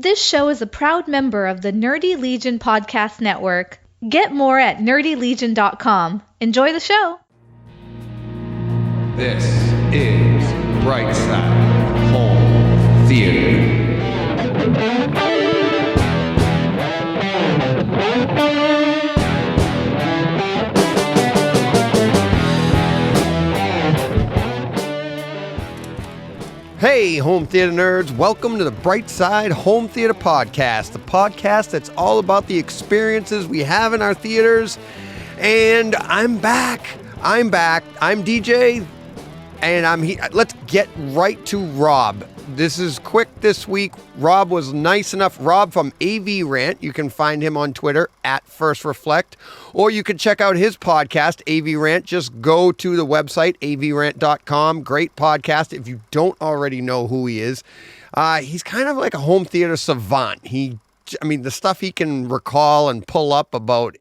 This show is a proud member of the Nerdy Legion Podcast Network. Get more at nerdylegion.com. Enjoy the show. This is Brightside Home Theater. Hey, home theater nerds, welcome to the Brightside Home Theater Podcast, the podcast that's all about the experiences we have in our theaters. And I'm back. I'm DJ, and I'm here. Let's get right to Rob. This is quick this week. Rob was nice enough. Rob from AV Rant. You can find him on Twitter at First Reflect, or you can check out his podcast, AV Rant. Just go to the website, avrant.com. Great podcast. If you don't already know who he is, he's kind of like a home theater savant. The stuff he can recall and pull up about,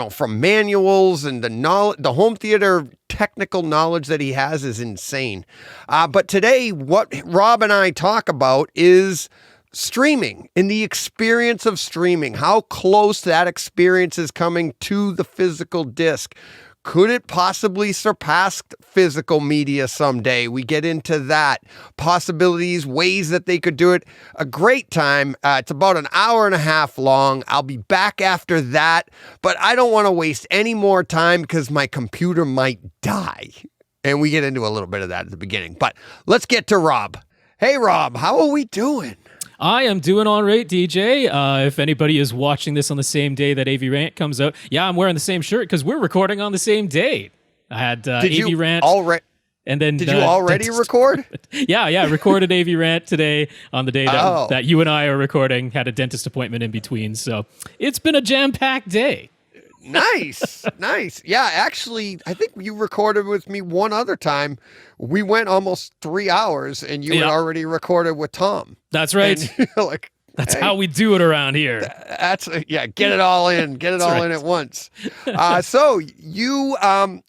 from manuals and the home theater technical knowledge that he has is insane. But today, what Rob and I talk about is streaming and the experience of streaming, how close that experience is coming to the physical disc. Could it possibly surpass physical media someday? We get into that. Possibilities, ways that they could do it. A great time. It's about an hour and a half long. I'll be back after that, but I don't want to waste any more time because my computer might die. And we get into a little bit of that at the beginning. But let's get to Rob. Hey, Rob, how are we doing? I am doing all right, DJ. If anybody is watching this on the same day that AV Rant comes out, yeah, I'm wearing the same shirt because we're recording on the same day. I had AV Rant. And then did you already record? Yeah, recorded AV Rant today on the day that you and I are recording. Had a dentist appointment in between, so it's been a jam-packed day. Nice. Yeah, actually, I think you recorded with me one other time. We went almost 3 hours, and you had already recorded with Tom. That's right. And that's how we do it around here. Get it all in. Get it all in at once. So you,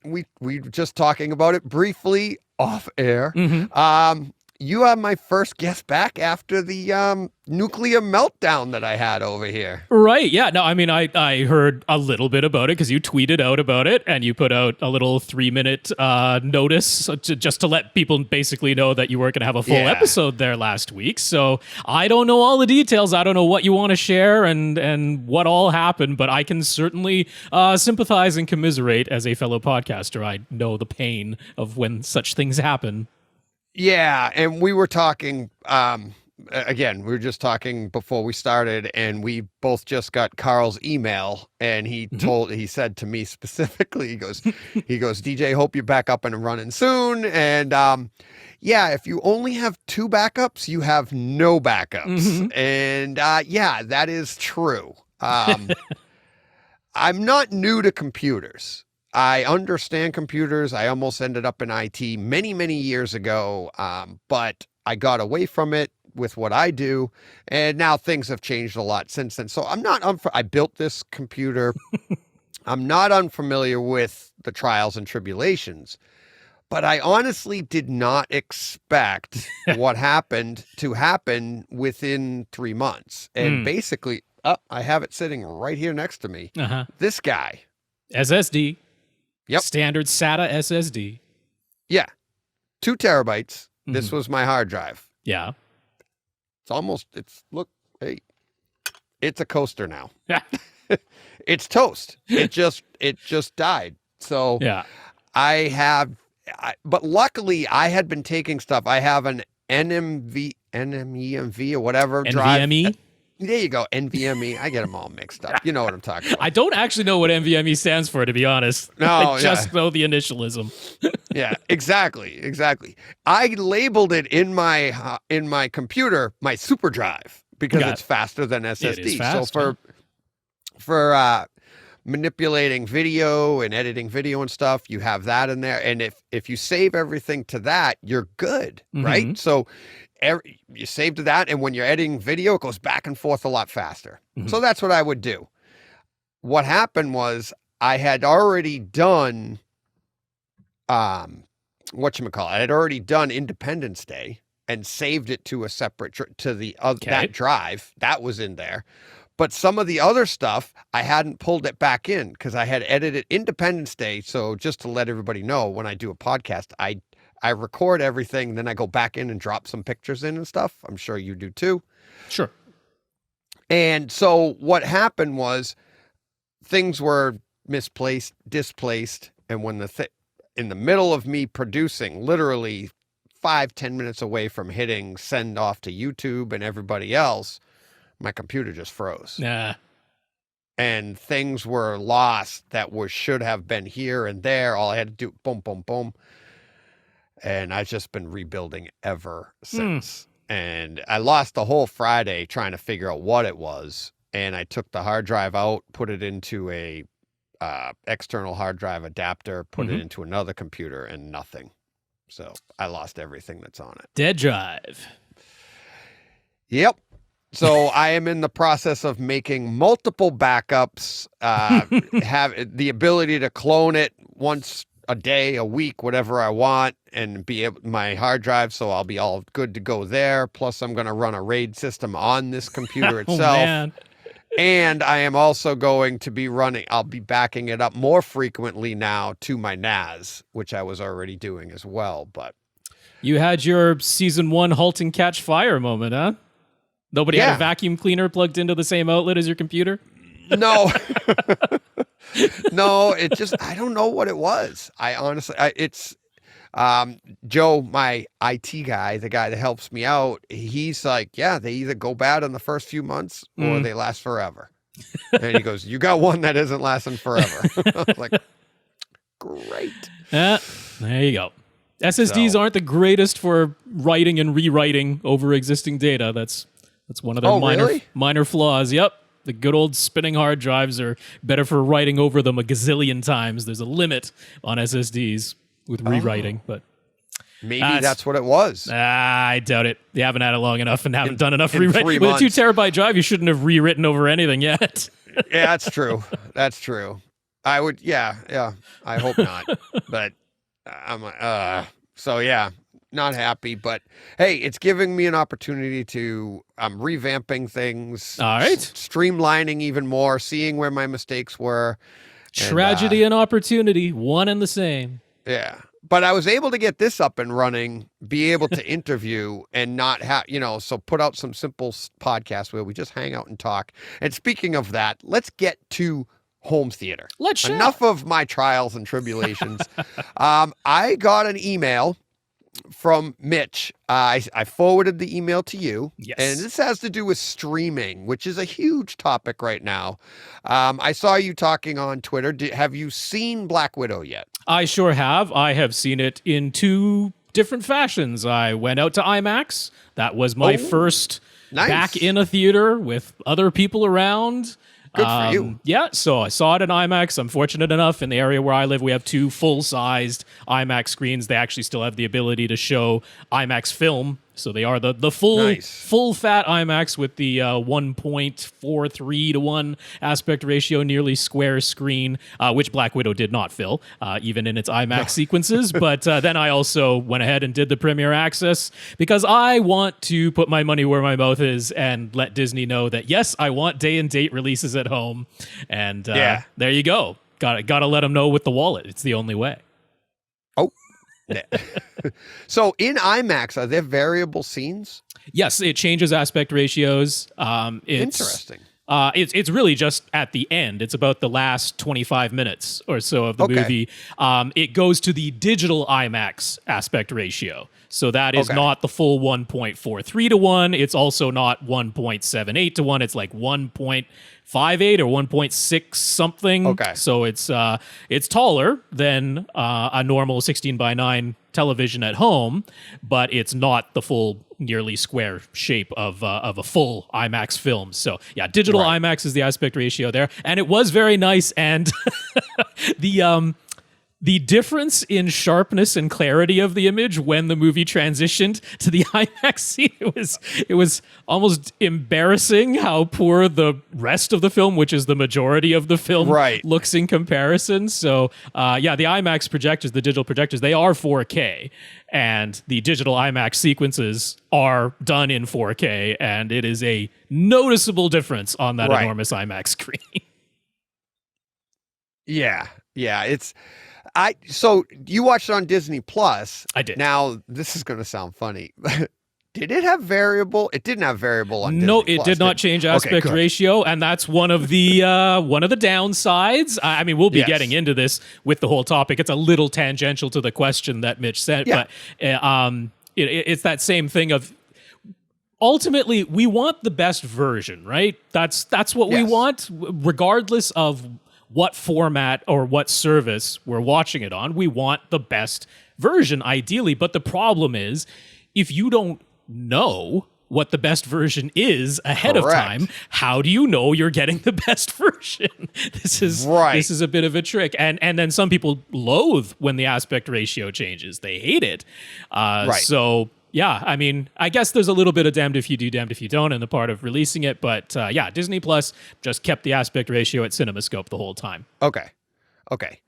we were just talking about it briefly off air. Mm-hmm. You are my first guest back after the nuclear meltdown that I had over here. Right, yeah. No, I heard a little bit about it because you tweeted out about it and you put out a little 3-minute notice just to let people basically know that you weren't going to have a full episode there last week. So I don't know all the details. I don't know what you want to share and what all happened, but I can certainly sympathize and commiserate as a fellow podcaster. I know the pain of when such things happen. Yeah, and we were talking, we were just talking before we started, and we both just got Carl's email, and he said to me specifically, he goes, DJ, hope you're back up and running soon, and if you only have 2 backups, you have no backups, and that is true. I'm not new to computers. I understand computers. I almost ended up in IT many, many years ago, but I got away from it with what I do, and now things have changed a lot since then. So I built this computer. I'm not unfamiliar with the trials and tribulations, but I honestly did not expect what happened to happen within 3 months. And basically, I have it sitting right here next to me. This guy. SSD. Yep. Standard SATA SSD. Yeah. 2 terabytes. This was my hard drive. Yeah. It's a coaster now. It's toast. It just died. So yeah. But luckily I had been taking stuff. I have an NMEMV or whatever drive. NVMe? There you go, NVMe. I get them all mixed up. You know what I'm talking about. I don't actually know what NVMe stands for, to be honest. No, I just know the initialism. Yeah, exactly. I labeled it in my computer my super drive because it's faster than SSD. It is fast, so for manipulating video and editing video and stuff, you have that in there. And if you save everything to that, you're good, right? So you save to that, and when you're editing video, it goes back and forth a lot faster. So that's what I would do. What happened was I had already done I had already done Independence Day. and saved it to a separate to the other Okay. that drive that was in there. But some of the other stuff, I hadn't pulled it back in because I had edited Independence Day. So just to let everybody know, when I do a podcast, I record everything, then I go back in and drop some pictures in and stuff. I'm sure you do too. Sure. And so what happened was things were misplaced, displaced, and when in the middle of me producing, literally 5-10 minutes away from hitting send off to YouTube and everybody else, my computer just froze. Nah. And things were lost that should have been here and there. All I had to do, boom, boom, boom. And I've just been rebuilding ever since. And I lost the whole Friday trying to figure out what it was. And I took the hard drive out, put it into a external hard drive adapter, put it into another computer, and nothing. So I lost everything that's on it. Dead drive. Yep. So I am in the process of making multiple backups, have the ability to clone it once a day, a week, whatever I want, and be able my hard drive. So I'll be all good to go there. Plus I'm going to run a RAID system on this computer itself. Man. And I am also going to be I'll be backing it up more frequently now to my NAS, which I was already doing as well. But You had your season 1 halt and catch fire moment, huh? Nobody had a vacuum cleaner plugged into the same outlet as your computer? No. No, I don't know what it was. I honestly, it's Joe, my IT guy, the guy that helps me out. He's like, yeah, they either go bad in the first few months or they last forever. And he goes, you got one that isn't lasting forever. I was like, great. There you go. SSDs aren't the greatest for writing and rewriting over existing data. That's one of their minor flaws. Yep. The good old spinning hard drives are better for writing over them a gazillion times. There's a limit on SSDs with rewriting, but maybe that's what it was. I doubt it. You haven't had it long enough and haven't done enough rewriting. With months. a 2 terabyte drive, you shouldn't have rewritten over anything yet. Yeah, that's true. That's true. I would, yeah. I hope not. But I'm so yeah, not happy. But hey, it's giving me an opportunity I'm revamping things. All right. Streamlining even more, seeing where my mistakes were. Tragedy and opportunity, one and the same. Yeah. But I was able to get this up and running, be able to interview and not have, so put out some simple podcasts where we just hang out and talk. And speaking of that, let's get to home theater. Let's share. Enough of my trials and tribulations. I got an email from Mitch. I forwarded the email to you. Yes. And this has to do with streaming, which is a huge topic right now. I saw you talking on Twitter. Have you seen Black Widow yet? I sure have. I have seen it in 2 different fashions. I went out to IMAX. That was my first back in a theater with other people around. Good for you. Yeah, so I saw it in IMAX. I'm fortunate enough in the area where I live, we have 2 full-sized IMAX screens. They actually still have the ability to show IMAX film. So they are the full fat IMAX with the 1.43 to 1 aspect ratio, nearly square screen, which Black Widow did not fill, even in its IMAX sequences. But then I also went ahead and did the premiere access because I want to put my money where my mouth is and let Disney know that, yes, I want day and date releases at home. And there you go. Got to let them know with the wallet. It's the only way. Oh. So in IMAX, are there variable scenes? Yes, it changes aspect ratios. Interesting. It's really just at the end. It's about the last 25 minutes or so of the movie. It goes to the digital IMAX aspect ratio. So that is not the full 1.43 to 1. It's also not 1.78 to 1. It's like 1.58 or 1.6 something. Okay. So it's taller than a normal 16:9 television at home, but it's not the full nearly square shape of a full IMAX film. So yeah, digital IMAX is the aspect ratio there, and it was very nice. And the difference in sharpness and clarity of the image when the movie transitioned to the IMAX scene, it was almost embarrassing how poor the rest of the film, which is the majority of the film, looks in comparison. So, yeah, the IMAX projectors, the digital projectors, they are 4K, and the digital IMAX sequences are done in 4K, and it is a noticeable difference on that enormous IMAX screen. Yeah, so you watched it on Disney Plus. I did. Now, this is going to sound funny. Did it have variable? It didn't have variable on Disney No, Plus. it did not change aspect ratio, and that's one of the downsides. I mean, we'll be getting into this with the whole topic. It's a little tangential to the question that Mitch sent, but it's that same thing of ultimately we want the best version, right? That's what we want, regardless of what format or what service we're watching it on. We want the best version, ideally. But the problem is, if you don't know what the best version is ahead of time, how do you know you're getting the best version? This is a bit of a trick. And then some people loathe when the aspect ratio changes. They hate it. So yeah, I mean, I guess there's a little bit of damned if you do, damned if you don't in the part of releasing it. But yeah, Disney Plus just kept the aspect ratio at CinemaScope the whole time. Okay.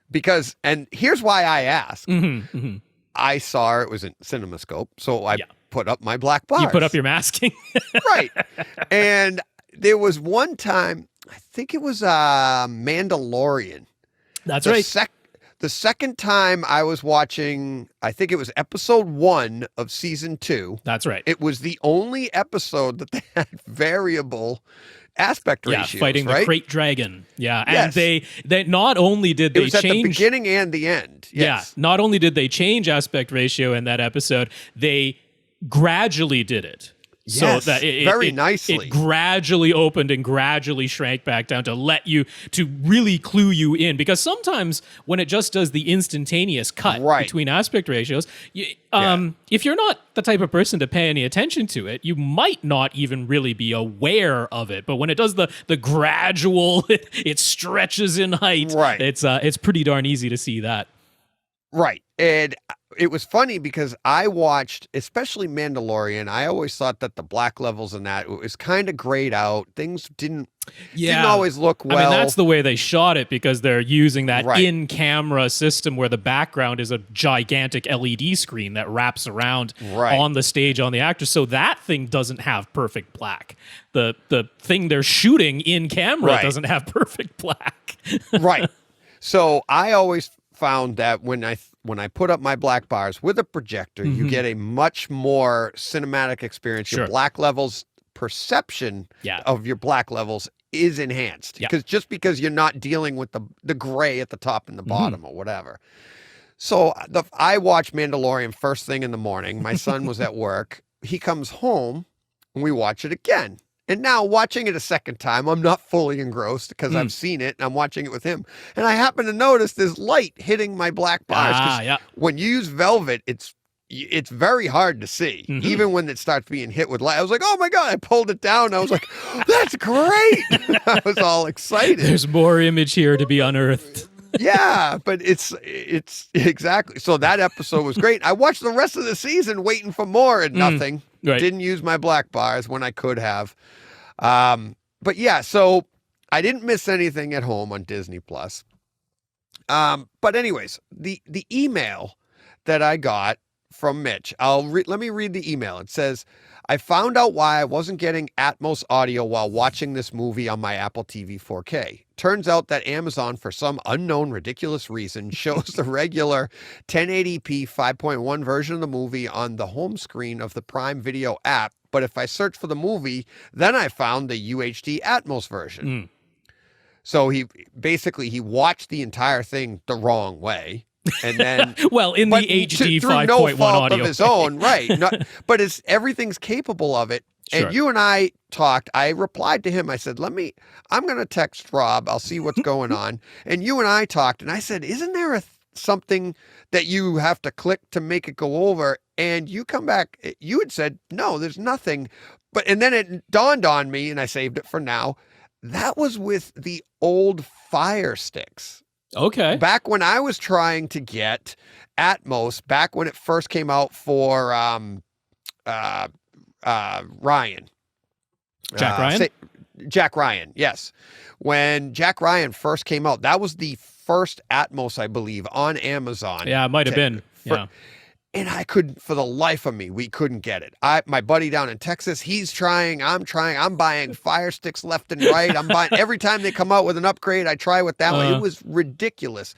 Because, and here's why I asked. I saw it was in CinemaScope, so I put up my black bars. You put up your masking. Right. And there was one time, I think it was Mandalorian. That's right. The second time I was watching, I think it was episode 1 of season 2. That's right. It was the only episode that they had variable aspect ratios, fighting the Krayt Dragon. Yeah, and they not only did they change... It was at the beginning and the end. Yes. Yeah, not only did they change aspect ratio in that episode, they gradually did it. Yes, so that very nicely. It gradually opened and gradually shrank back down to let you, to really clue you in. Because sometimes when it just does the instantaneous cut between aspect ratios, if you're not the type of person to pay any attention to it, you might not even really be aware of it. But when it does the gradual, it stretches in height, it's pretty darn easy to see that. Right. And it was funny because I watched, especially Mandalorian, I always thought that the black levels in that, it was kind of grayed out. Things didn't always look well. I mean, that's the way they shot it because they're using that in-camera system where the background is a gigantic LED screen that wraps around on the stage on the actors. So that thing doesn't have perfect black. The thing they're shooting in camera doesn't have perfect black. Right. So I always found that when I put up my black bars with a projector, you get a much more cinematic experience. Your black levels perception of your black levels is enhanced because you're not dealing with the gray at the top and the bottom or whatever. So I watched Mandalorian first thing in the morning. My son was at work. He comes home and we watch it again. And now watching it a second time, I'm not fully engrossed because I've seen it and I'm watching it with him. And I happen to notice this light hitting my black bars. When you use Velvet, it's very hard to see, even when it starts being hit with light. I was like, oh my God, I pulled it down. I was like, that's great. I was all excited. There's more image here to be unearthed. Yeah, but it's exactly. So that episode was great. I watched the rest of the season waiting for more and nothing. Didn't use my black bars when I could have. But yeah, so I didn't miss anything at home on Disney Plus. But anyways, the email that I got from Mitch, let me read the email. It says, I found out why I wasn't getting Atmos audio while watching this movie on my Apple TV 4K. Turns out that Amazon, for some unknown ridiculous reason, shows the regular 1080p 5.1 version of the movie on the home screen of the Prime Video app. But if I search for the movie, then I found the UHD Atmos version. So he watched the entire thing the wrong way. And then, well, in the HD 5.1 through no fault audio of his own, right? But everything's capable of it. And you and I talked. I replied to him. I said, I'm going to text Rob. I'll see what's going on. And you and I talked, and I said, isn't there something that you have to click to make it go over? And you come back. You had said, no, there's nothing. And then it dawned on me, and I saved it for now. That was with the old Fire Sticks. Okay. Back when I was trying to get Atmos, back when it first came out for Ryan. Jack Ryan? Jack Ryan, yes. When Jack Ryan first came out, that was the first Atmos, I believe, on Amazon. Yeah, it might have been. Yeah. And I couldn't, for the life of me, we couldn't get it. My buddy down in Texas, he's trying, I'm buying Fire Sticks left and right. I'm buying, every time they come out with an upgrade, I try with that one. It was ridiculous.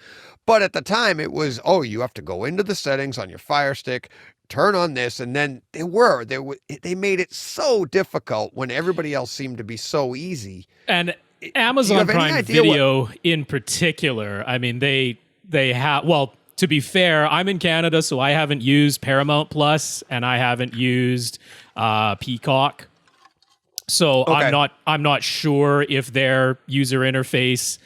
But at the time, it was, you have to go into the settings on your Fire Stick, turn on this, and then they made it so difficult when everybody else seemed to be so easy. And Amazon Prime Video in particular, I mean, they have, well, to be fair, I'm in Canada, so I haven't used Paramount Plus and I haven't used Peacock. So okay. I'm not sure if their user interface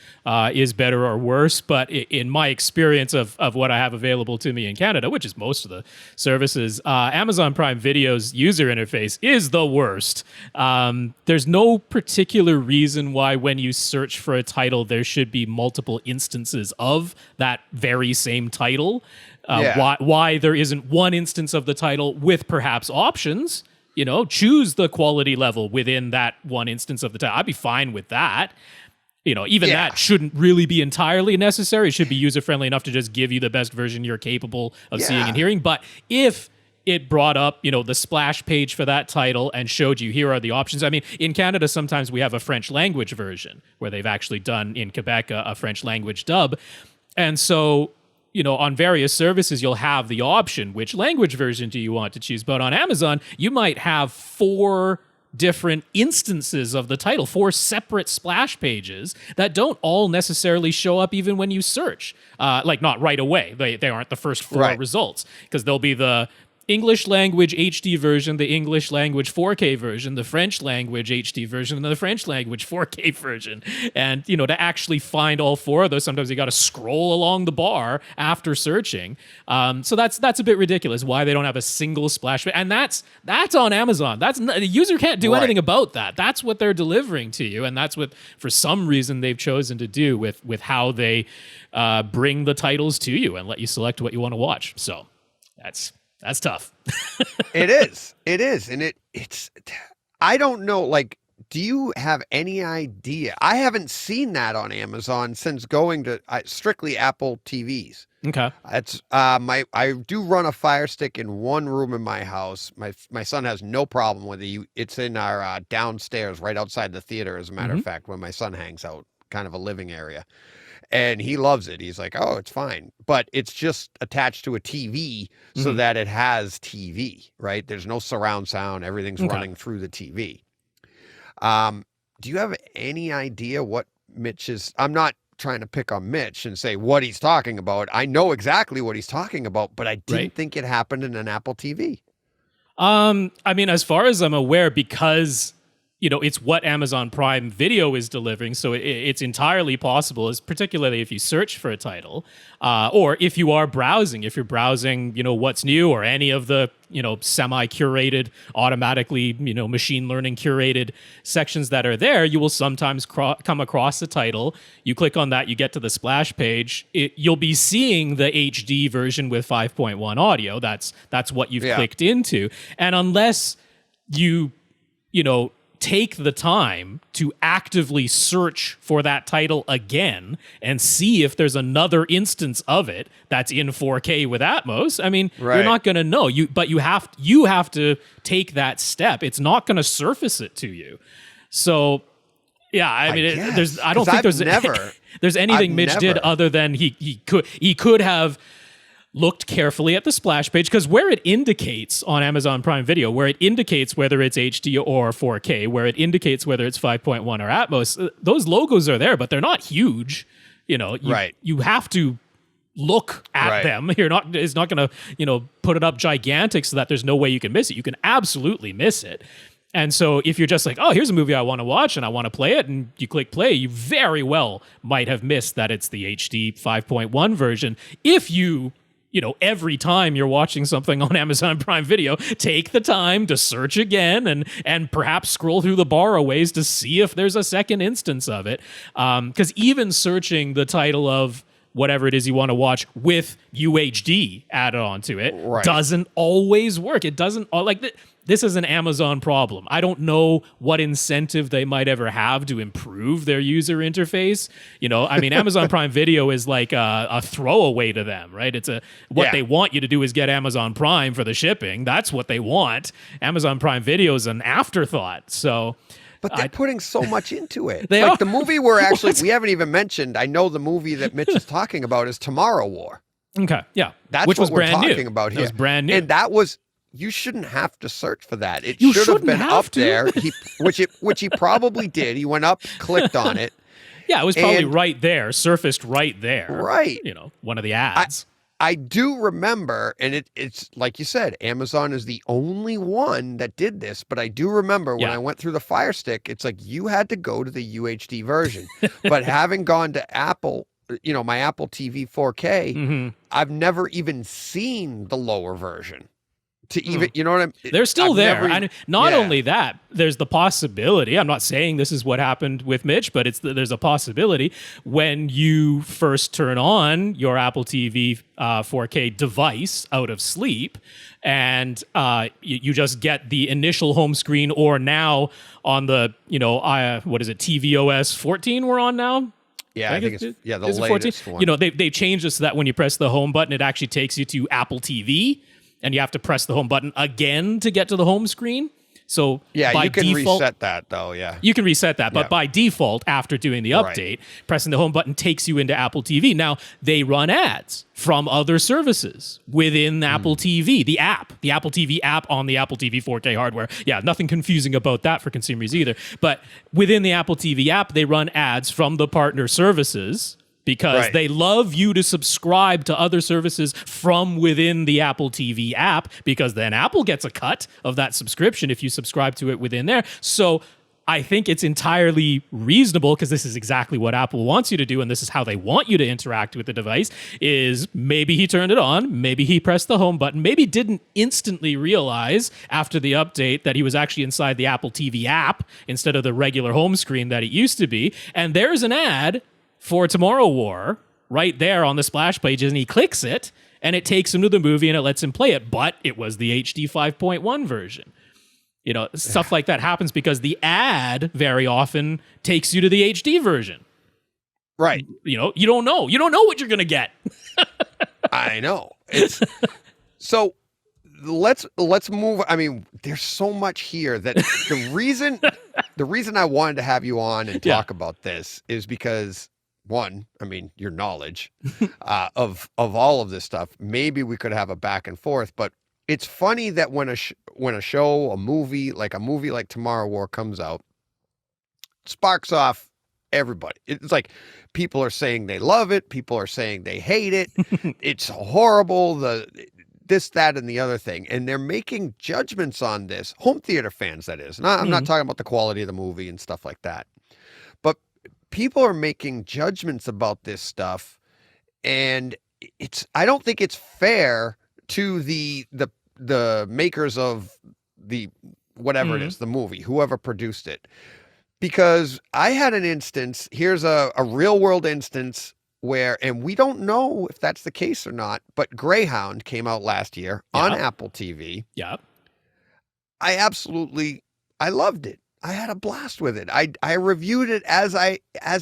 is better or worse, but in my experience of what I have available to me in Canada, which is most of the services, Amazon Prime Video's user interface is the worst. There's no particular reason why when you search for a title, there should be multiple instances of that very same title. Why there isn't one instance of the title with perhaps options. Choose the quality level within that one instance of the title. I'd be fine with that. Even that shouldn't really be entirely necessary. It should be user-friendly enough to just give you the best version you're capable of seeing and hearing. But if it brought up, the splash page for that title and showed you, here are the options. I mean, in Canada, sometimes we have a French language version where they've actually done, in Quebec, a French language dub. And so, on various services, you'll have the option, which language version do you want to choose? But on Amazon, you might have 4 different instances of the title, 4 separate splash pages that don't all necessarily show up even when you search. Not right away. They aren't the first 4 results, because there'll be the English language HD version, the English language 4K version, the French language HD version, and the French language 4K version. And, to actually find all 4 of those, sometimes you got to scroll along the bar after searching. So that's a bit ridiculous, why they don't have a single splash. And that's on Amazon. The user can't do anything about that. That's what they're delivering to you. And that's what, for some reason, they've chosen to do with how they bring the titles to you and let you select what you want to watch. So that's tough. It is. And it's, I don't know, do you have any idea? I haven't seen that on Amazon since going to strictly Apple TVs. Okay. It's I do run a Fire Stick in one room in my house. My son has no problem with it. It's in our downstairs, right outside the theater, as a matter of fact, when my son hangs out, kind of a living area. And he loves it. He's like, it's fine. But it's just attached to a TV so that it has TV, right? There's no surround sound. Everything's running through the TV. Do you have any idea what Mitch is? I'm not trying to pick on Mitch and say what he's talking about. I know exactly what he's talking about, but I didn't think it happened in an Apple TV. I mean, as far as I'm aware, because it's what Amazon Prime Video is delivering, so it's entirely possible, particularly if you search for a title, or if you're browsing what's new, or any of the semi-curated, automatically machine learning curated sections that are there, you will sometimes come across a title. You click on that, you get to the splash page. You'll be seeing the HD version with 5.1 audio. That's what you've clicked into, and unless you take the time to actively search for that title again and see if there's another instance of it that's in 4K with Atmos, I mean, you're not going to know. But you have to take that step. It's not going to surface it to you. So, yeah, I mean, I don't think there's anything Mitch did other than he could have looked carefully at the splash page, because where it indicates on Amazon Prime Video, where it indicates whether it's HD or 4K, where it indicates whether it's 5.1 or Atmos, those logos are there, but they're not huge. You have to look at them. It's not going to, put it up gigantic so that there's no way you can miss it. You can absolutely miss it. And so if you're just like, here's a movie I want to watch and I want to play it, and you click play, you very well might have missed that it's the HD 5.1 version. If you every time you're watching something on Amazon Prime Video, take the time to search again and perhaps scroll through the bar a ways to see if there's a second instance of it. Because even searching the title of whatever it is you want to watch with UHD added onto it doesn't always work. It doesn't this is an Amazon problem. I don't know what incentive they might ever have to improve their user interface. I mean, Amazon Prime Video is like a throwaway to them, right? It's what they want you to do is get Amazon Prime for the shipping. That's what they want. Amazon Prime Video is an afterthought. So, but they're putting so much into it. They are. The movie we haven't even mentioned. I know the movie that Mitch is talking about is Tomorrow War. Okay, yeah, that's which what was we're brand talking new. about here. It was brand new, and that was. You shouldn't have to search for that. It You should have shouldn't been have up to. there. Which he probably did. He went up, clicked on it. Yeah, it was probably right there, surfaced right there. Right. One of the ads. I do remember, and it's like you said, Amazon is the only one that did this, but I do remember when I went through the Fire Stick, it's like you had to go to the UHD version. But having gone to Apple, my Apple TV 4K, I've never even seen the lower version. To even, you know what I'm... They're still there. Never, only that, there's the possibility, I'm not saying this is what happened with Mitch, but there's a possibility when you first turn on your Apple TV 4K device out of sleep, and you just get the initial home screen, or now on the, what is it, tvOS 14 we're on now? Yeah, I think it's the latest one. They changed it so that when you press the home button, it actually takes you to Apple TV, and you have to press the home button again to get to the home screen. So by you can default, reset that though. Yeah, you can reset that, but by default, after doing the update, pressing the home button takes you into Apple TV. Now they run ads from other services within Apple TV, the Apple TV app on the Apple TV 4K hardware. Yeah, nothing confusing about that for consumers either. But within the Apple TV app, they run ads from the partner services, because they love you to subscribe to other services from within the Apple TV app, because then Apple gets a cut of that subscription if you subscribe to it within there. So I think it's entirely reasonable, because this is exactly what Apple wants you to do, and this is how they want you to interact with the device, is maybe he turned it on, maybe he pressed the home button, maybe didn't instantly realize after the update that he was actually inside the Apple TV app instead of the regular home screen that it used to be, and there's an ad for Tomorrow War right there on the splash page, and he clicks it, and it takes him to the movie, and it lets him play it, but it was the HD 5.1 version. Stuff like that happens because the ad very often takes you to the HD version. Right. You don't know. You don't know what you're going to get. I know. So let's move. I mean, there's so much here that the reason I wanted to have you on and talk about this is because, one, I mean, your knowledge of all of this stuff. Maybe we could have a back and forth, but it's funny that when a movie like Tomorrow War comes out, sparks off everybody. It's like people are saying they love it, people are saying they hate it. It's horrible. This, that, and the other thing, and they're making judgments on this. Home theater fans, that is. I'm not talking about the quality of the movie and stuff like that, but people are making judgments about this stuff, and I don't think it's fair to the makers of the whatever it is, the movie, whoever produced it, because I had an instance. Here's a real world instance where, and we don't know if that's the case or not, but Greyhound came out last year on Apple TV. Yeah, I loved it. I had a blast with it. I reviewed it as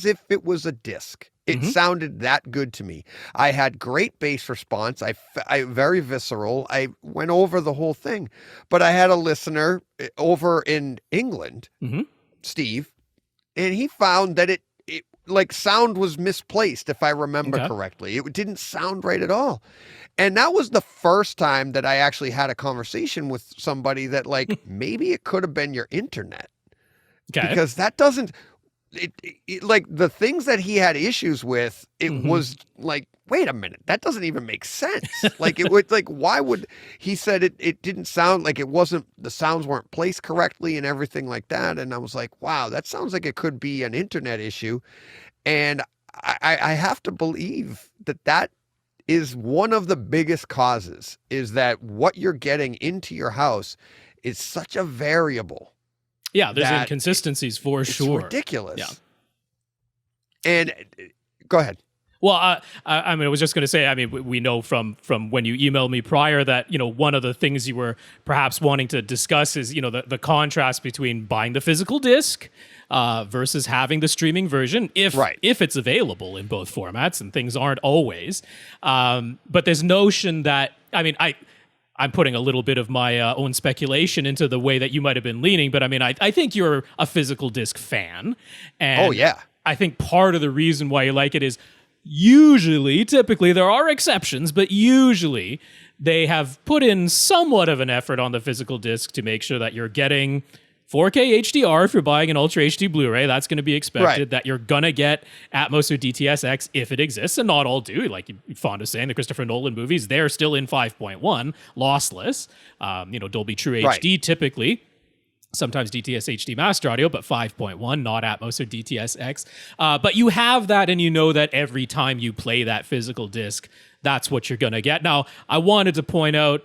if it was a disc. It sounded that good to me. I had great bass response. I very visceral. I went over the whole thing, but I had a listener over in England, Steve, and he found that it like sound was misplaced, if I remember correctly. It didn't sound right at all. And that was the first time that I actually had a conversation with somebody that maybe it could have been your internet. Okay. Because that doesn't, like the things that he had issues with, it was like, wait a minute, that doesn't even make sense. Like it would, why would, he said it didn't sound like the sounds weren't placed correctly and everything like that. And I was like, wow, that sounds like it could be an internet issue. And I have to believe that is one of the biggest causes, is that what you're getting into your house is such a variable. Yeah, there's inconsistencies for sure. It's ridiculous. Yeah. And go ahead. Well, I mean, I was just going to say, I mean, we know from when you emailed me prior that, one of the things you were perhaps wanting to discuss is, the contrast between buying the physical disc versus having the streaming version, if it's available in both formats, and things aren't always. But this notion that, I mean, I'm putting a little bit of my own speculation into the way that you might have been leaning, but I mean, I think you're a physical disc fan. And oh, yeah. I think part of the reason why you like it is typically, there are exceptions, but usually they have put in somewhat of an effort on the physical disc to make sure that you're getting 4K HDR if you're buying an Ultra HD Blu-ray. That's going to be expected. Right. That you're going to get Atmos or DTSX if it exists, and not all do. Like you're fond of saying, the Christopher Nolan movies, they're still in 5.1, lossless. Dolby True HD typically. Sometimes DTS HD Master Audio, but 5.1, not Atmos or DTSX. But you have that, and you know that every time you play that physical disc, that's what you're going to get. Now, I wanted to point out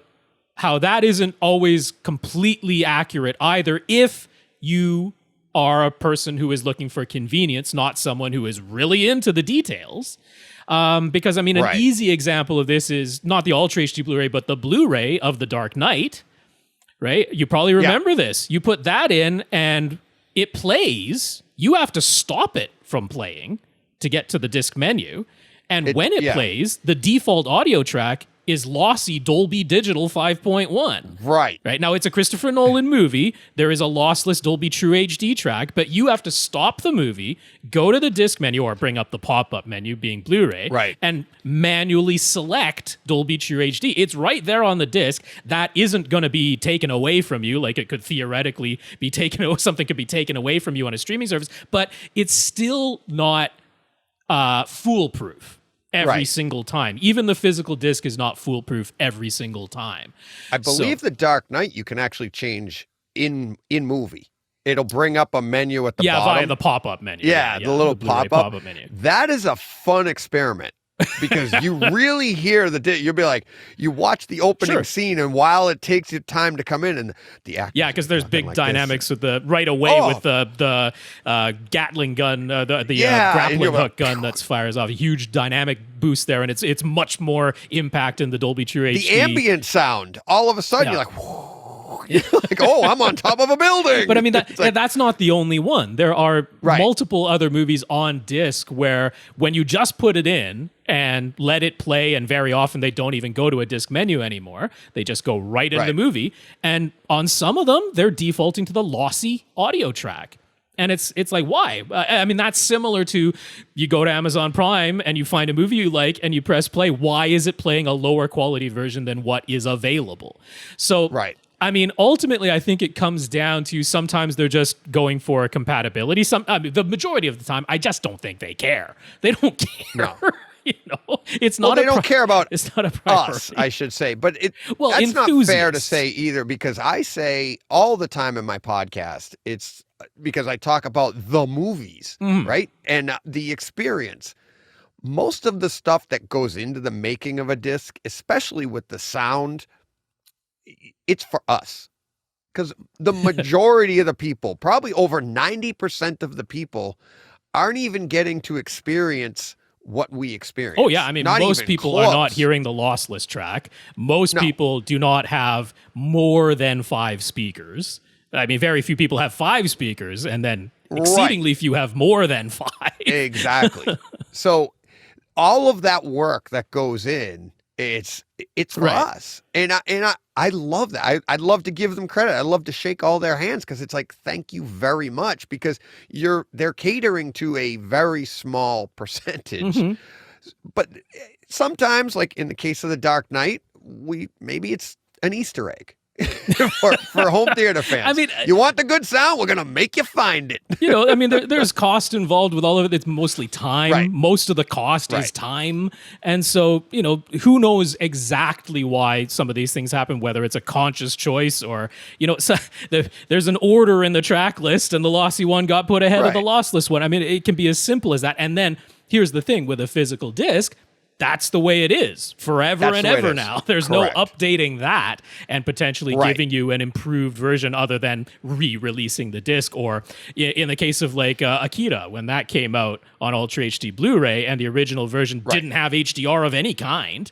how that isn't always completely accurate either if you are a person who is looking for convenience, not someone who is really into the details. Because, I mean, an easy example of this is not the Ultra HD Blu-ray, but the Blu-ray of The Dark Knight. Right? You probably remember this. You put that in and it plays. You have to stop it from playing to get to the disc menu. And when it plays, the default audio track is lossy Dolby Digital 5.1. Right. Right. Now, it's a Christopher Nolan movie. There is a lossless Dolby True HD track, but you have to stop the movie, go to the disc menu, or bring up the pop-up menu, being Blu-ray, and manually select Dolby True HD. It's right there on the disc. That isn't going to be taken away from you, like it could theoretically be taken, something could be taken away from you on a streaming service, but it's still not foolproof every single time. Even the physical disc is not foolproof every single time. I believe The Dark Knight you can actually change in movie. It'll bring up a menu at the bottom. Via the pop-up menu. Yeah, the little pop-up menu. That is a fun experiment. Because you really hear you'll be like, you watch the opening scene, and while it takes you time to come in, and the actors, because there's big dynamics with the with the Gatling gun, the grappling hook gun that fires off a huge dynamic boost there, and it's much more impact in the Dolby True HD. The ambient sound, all of a sudden you're like, whoa. You're like, oh, I'm on top of a building. But I mean, that's not the only one. There are multiple other movies on disc where when you just put it in and let it play, and very often they don't even go to a disc menu anymore. They just go right into the movie. And on some of them, they're defaulting to the lossy audio track. And it's like, why? I mean, that's similar to you go to Amazon Prime and you find a movie you like and you press play. Why is it playing a lower quality version than what is available? So, I mean, ultimately, I think it comes down to sometimes they're just going for compatibility. The majority of the time, I just don't think they care. They don't care. No. It's not. They don't care about it's not a priority. Us, I should say. But that's not fair to say either, because I say all the time in my podcast, it's because I talk about the movies, right? And the experience. Most of the stuff that goes into the making of a disc, especially with the sound, it's for us. Because the majority of the people, probably over 90% of the people, aren't even getting to experience what we experience. Oh, yeah. I mean, most people are not hearing the lossless track. Most people do not have more than 5 speakers. I mean, very few people have 5 speakers, and then exceedingly few have more than 5. Exactly. So all of that work that goes in, it's for us. And I love that. I'd love to give them credit. I'd love to shake all their hands, because it's like, thank you very much, because they're catering to a very small percentage. But sometimes, like in the case of The Dark Knight, maybe it's an Easter egg. for home theater fans. I mean, you want the good sound? We're going to make you find it. I mean, there's cost involved with all of it. It's mostly time. Most of the cost is time. And so, who knows exactly why some of these things happen, whether it's a conscious choice or, there's an order in the track list and the lossy one got put ahead of the lossless one. I mean, it can be as simple as that. And then here's the thing with a physical disc. that's the way it is forever and ever now. There's Correct. no updating that and potentially giving you an improved version other than re-releasing the disc. Or in the case of like Akira, when that came out on Ultra HD Blu-ray and the original version didn't have HDR of any kind,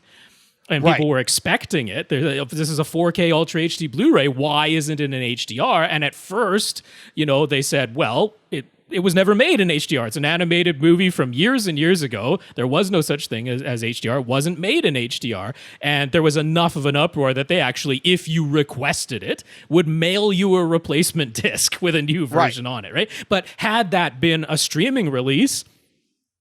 and people were expecting it. This is a 4K Ultra HD Blu-ray. Why isn't it an HDR? And at first, they said, well, it was never made in HDR. It's an animated movie from years and years ago. There was no such thing as HDR. It wasn't made in HDR. And there was enough of an uproar that they actually, if you requested it, would mail you a replacement disc with a new version on it, right? But had that been a streaming release,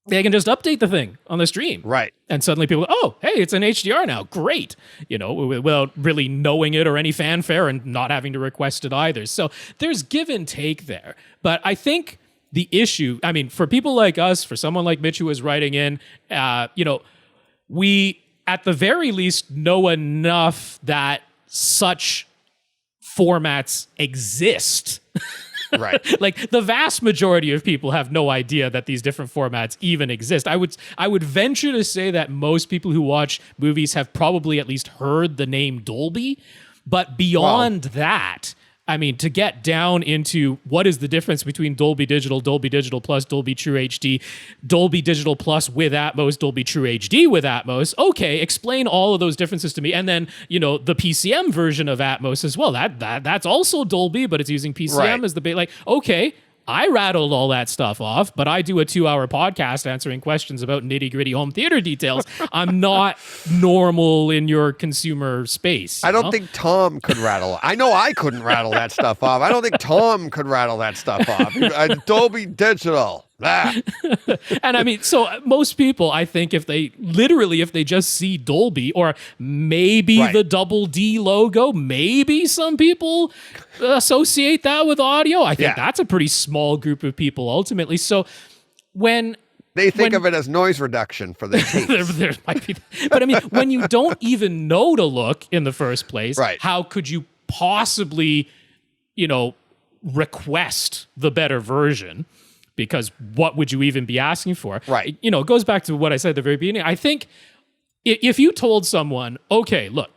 they can just update the thing on the stream. Right. And suddenly people go, oh, hey, it's an HDR now. Great. Without really knowing it or any fanfare and not having to request it either. So there's give and take there. But I think the issue, I mean, for people like us, for someone like Mitch who was writing in, we at the very least know enough that such formats exist. Right. Like the vast majority of people have no idea that these different formats even exist. I would venture to say that most people who watch movies have probably at least heard the name Dolby, but beyond that, I mean, to get down into what is the difference between Dolby Digital Plus, Dolby True HD, Dolby Digital Plus with Atmos, Dolby True HD with Atmos. Okay, explain all of those differences to me. And then, the PCM version of Atmos as well. That's also Dolby, but it's using PCM as the base. Like, okay, I rattled all that stuff off, but I do a 2-hour podcast answering questions about nitty-gritty home theater details. I'm not normal in your consumer space. I don't think Tom could rattle. I know I couldn't rattle that stuff off. I don't think Tom could rattle that stuff off. Dolby Digital. And I mean, so most people, I think if they just see Dolby or maybe the double D logo, maybe some people associate that with audio. I think that's a pretty small group of people ultimately. So when they think of it as noise reduction for their tapes. there might be, but I mean, when you don't even know to look in the first place, how could you possibly, request the better version? Because what would you even be asking for? Right. It goes back to what I said at the very beginning. I think if you told someone, okay, look,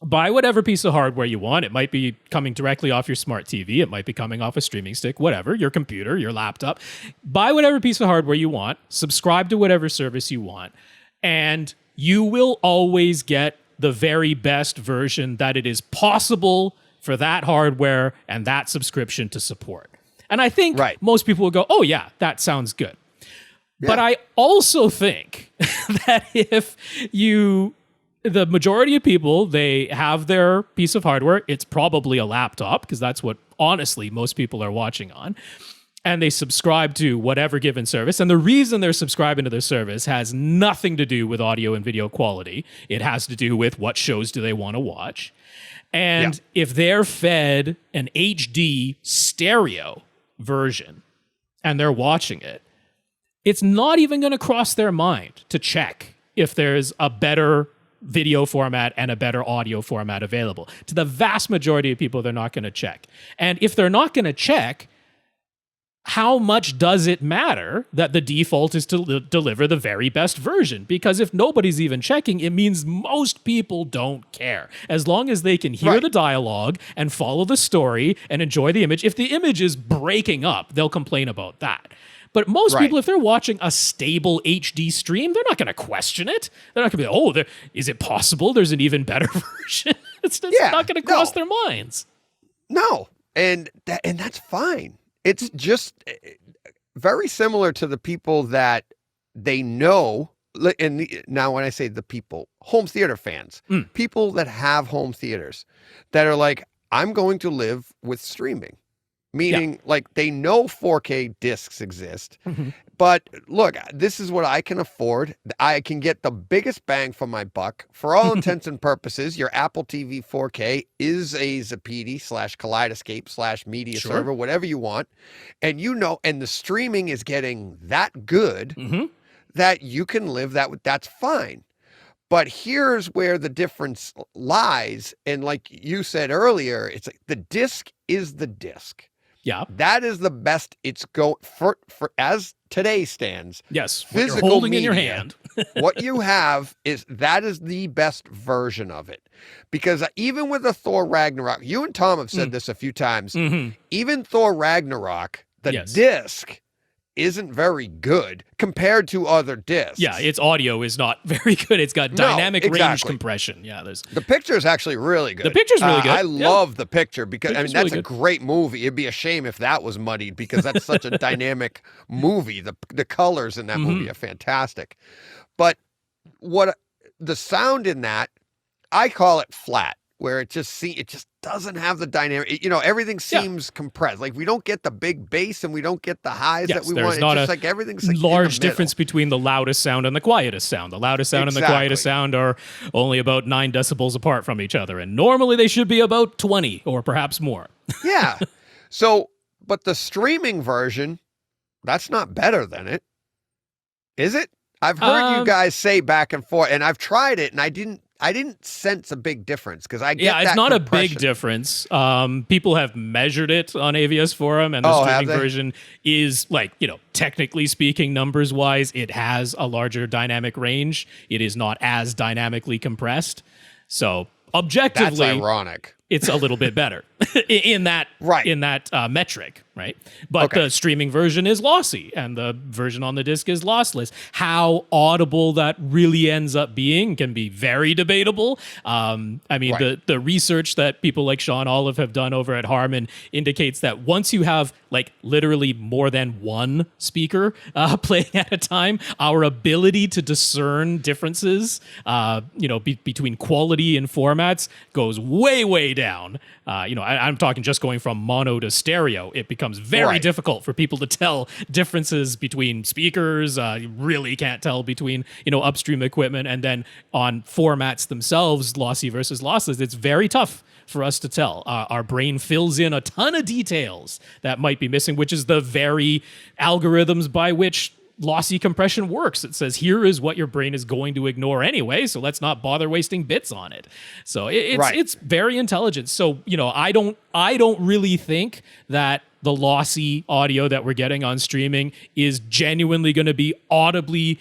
buy whatever piece of hardware you want. It might be coming directly off your smart TV. It might be coming off a streaming stick, whatever, your computer, your laptop. Buy whatever piece of hardware you want. Subscribe to whatever service you want. And you will always get the very best version that it is possible for that hardware and that subscription to support. And I think most people will go, oh, yeah, that sounds good. Yeah. But I also think that if the majority of people, they have their piece of hardware, it's probably a laptop, because that's what, honestly, most people are watching on. And they subscribe to whatever given service. And the reason they're subscribing to their service has nothing to do with audio and video quality. It has to do with what shows do they want to watch. And if they're fed an HD stereo version and they're watching it, it's not even going to cross their mind to check if there's a better video format and a better audio format available. To the vast majority of people, they're not going to check. And if they're not going to check, how much does it matter that the default is to deliver the very best version? Because if nobody's even checking, it means most people don't care. As long as they can hear the dialogue and follow the story and enjoy the image. If the image is breaking up, they'll complain about that. But most people, if they're watching a stable HD stream, they're not going to question it. They're not going to be, is it possible there's an even better version? It's not going to cross their minds. No, and that's fine. It's just very similar to the people that they know. And now when I say the people, home theater fans, people that have home theaters that are like, I'm going to live with streaming. Meaning, like, they know 4K discs exist, but look, this is what I can afford. I can get the biggest bang for my buck. For all intents and purposes, your Apple TV 4K is a Zappiti/Kaleidoscape/media server, whatever you want. And and the streaming is getting that good that you can live that's fine. But here's where the difference lies. And like you said earlier, it's like the disc is the disc. Yeah. That is the best it's go for as today stands. Yes. What Physical you're holding in your media, hand. what you have is the best version of it. Because even with the Thor Ragnarok, you and Tom have said this a few times, even Thor Ragnarok, the disc isn't very good compared to other discs. Yeah, its audio is not very good. It's got dynamic range compression. Yeah, the picture is actually really good. The picture's really good. I love the picture because Picture's that's really a good. great movie. It'd be a shame if that was muddied because that's such a dynamic movie. The colors in that movie are fantastic. But what the sound in that, I call it flat, where it just doesn't have the dynamic. Everything seems compressed. Like we don't get the big bass and we don't get the highs that we want. It's not just like everything's like large difference between the loudest sound and the quietest sound. The loudest sound and the quietest sound are only about 9 decibels apart from each other, and normally they should be about 20 or perhaps more. Yeah. So, but the streaming version, that's not better than it, is it? I've heard you guys say back and forth, and I've tried it, and I didn't sense a big difference because I get it's not a big difference. People have measured it on AVS Forum, and the streaming version is technically speaking, numbers wise, it has a larger dynamic range. It is not as dynamically compressed. So objectively, that's ironic. It's a little bit better in that metric, right? But the streaming version is lossy, and the version on the disc is lossless. How audible that really ends up being can be very debatable. The research that people like Sean Olive have done over at Harman indicates that once you have literally more than one speaker playing at a time, our ability to discern differences, between quality and formats goes way down. I'm talking just going from mono to stereo. It becomes very difficult for people to tell differences between speakers. You really can't tell between, upstream equipment, and then on formats themselves, lossy versus lossless. It's very tough for us to tell. Our brain fills in a ton of details that might be missing, which is the very algorithms by which lossy compression works. It says, here is what your brain is going to ignore anyway, so let's not bother wasting bits on it. So it's very intelligent. So, I don't really think that the lossy audio that we're getting on streaming is genuinely going to be audibly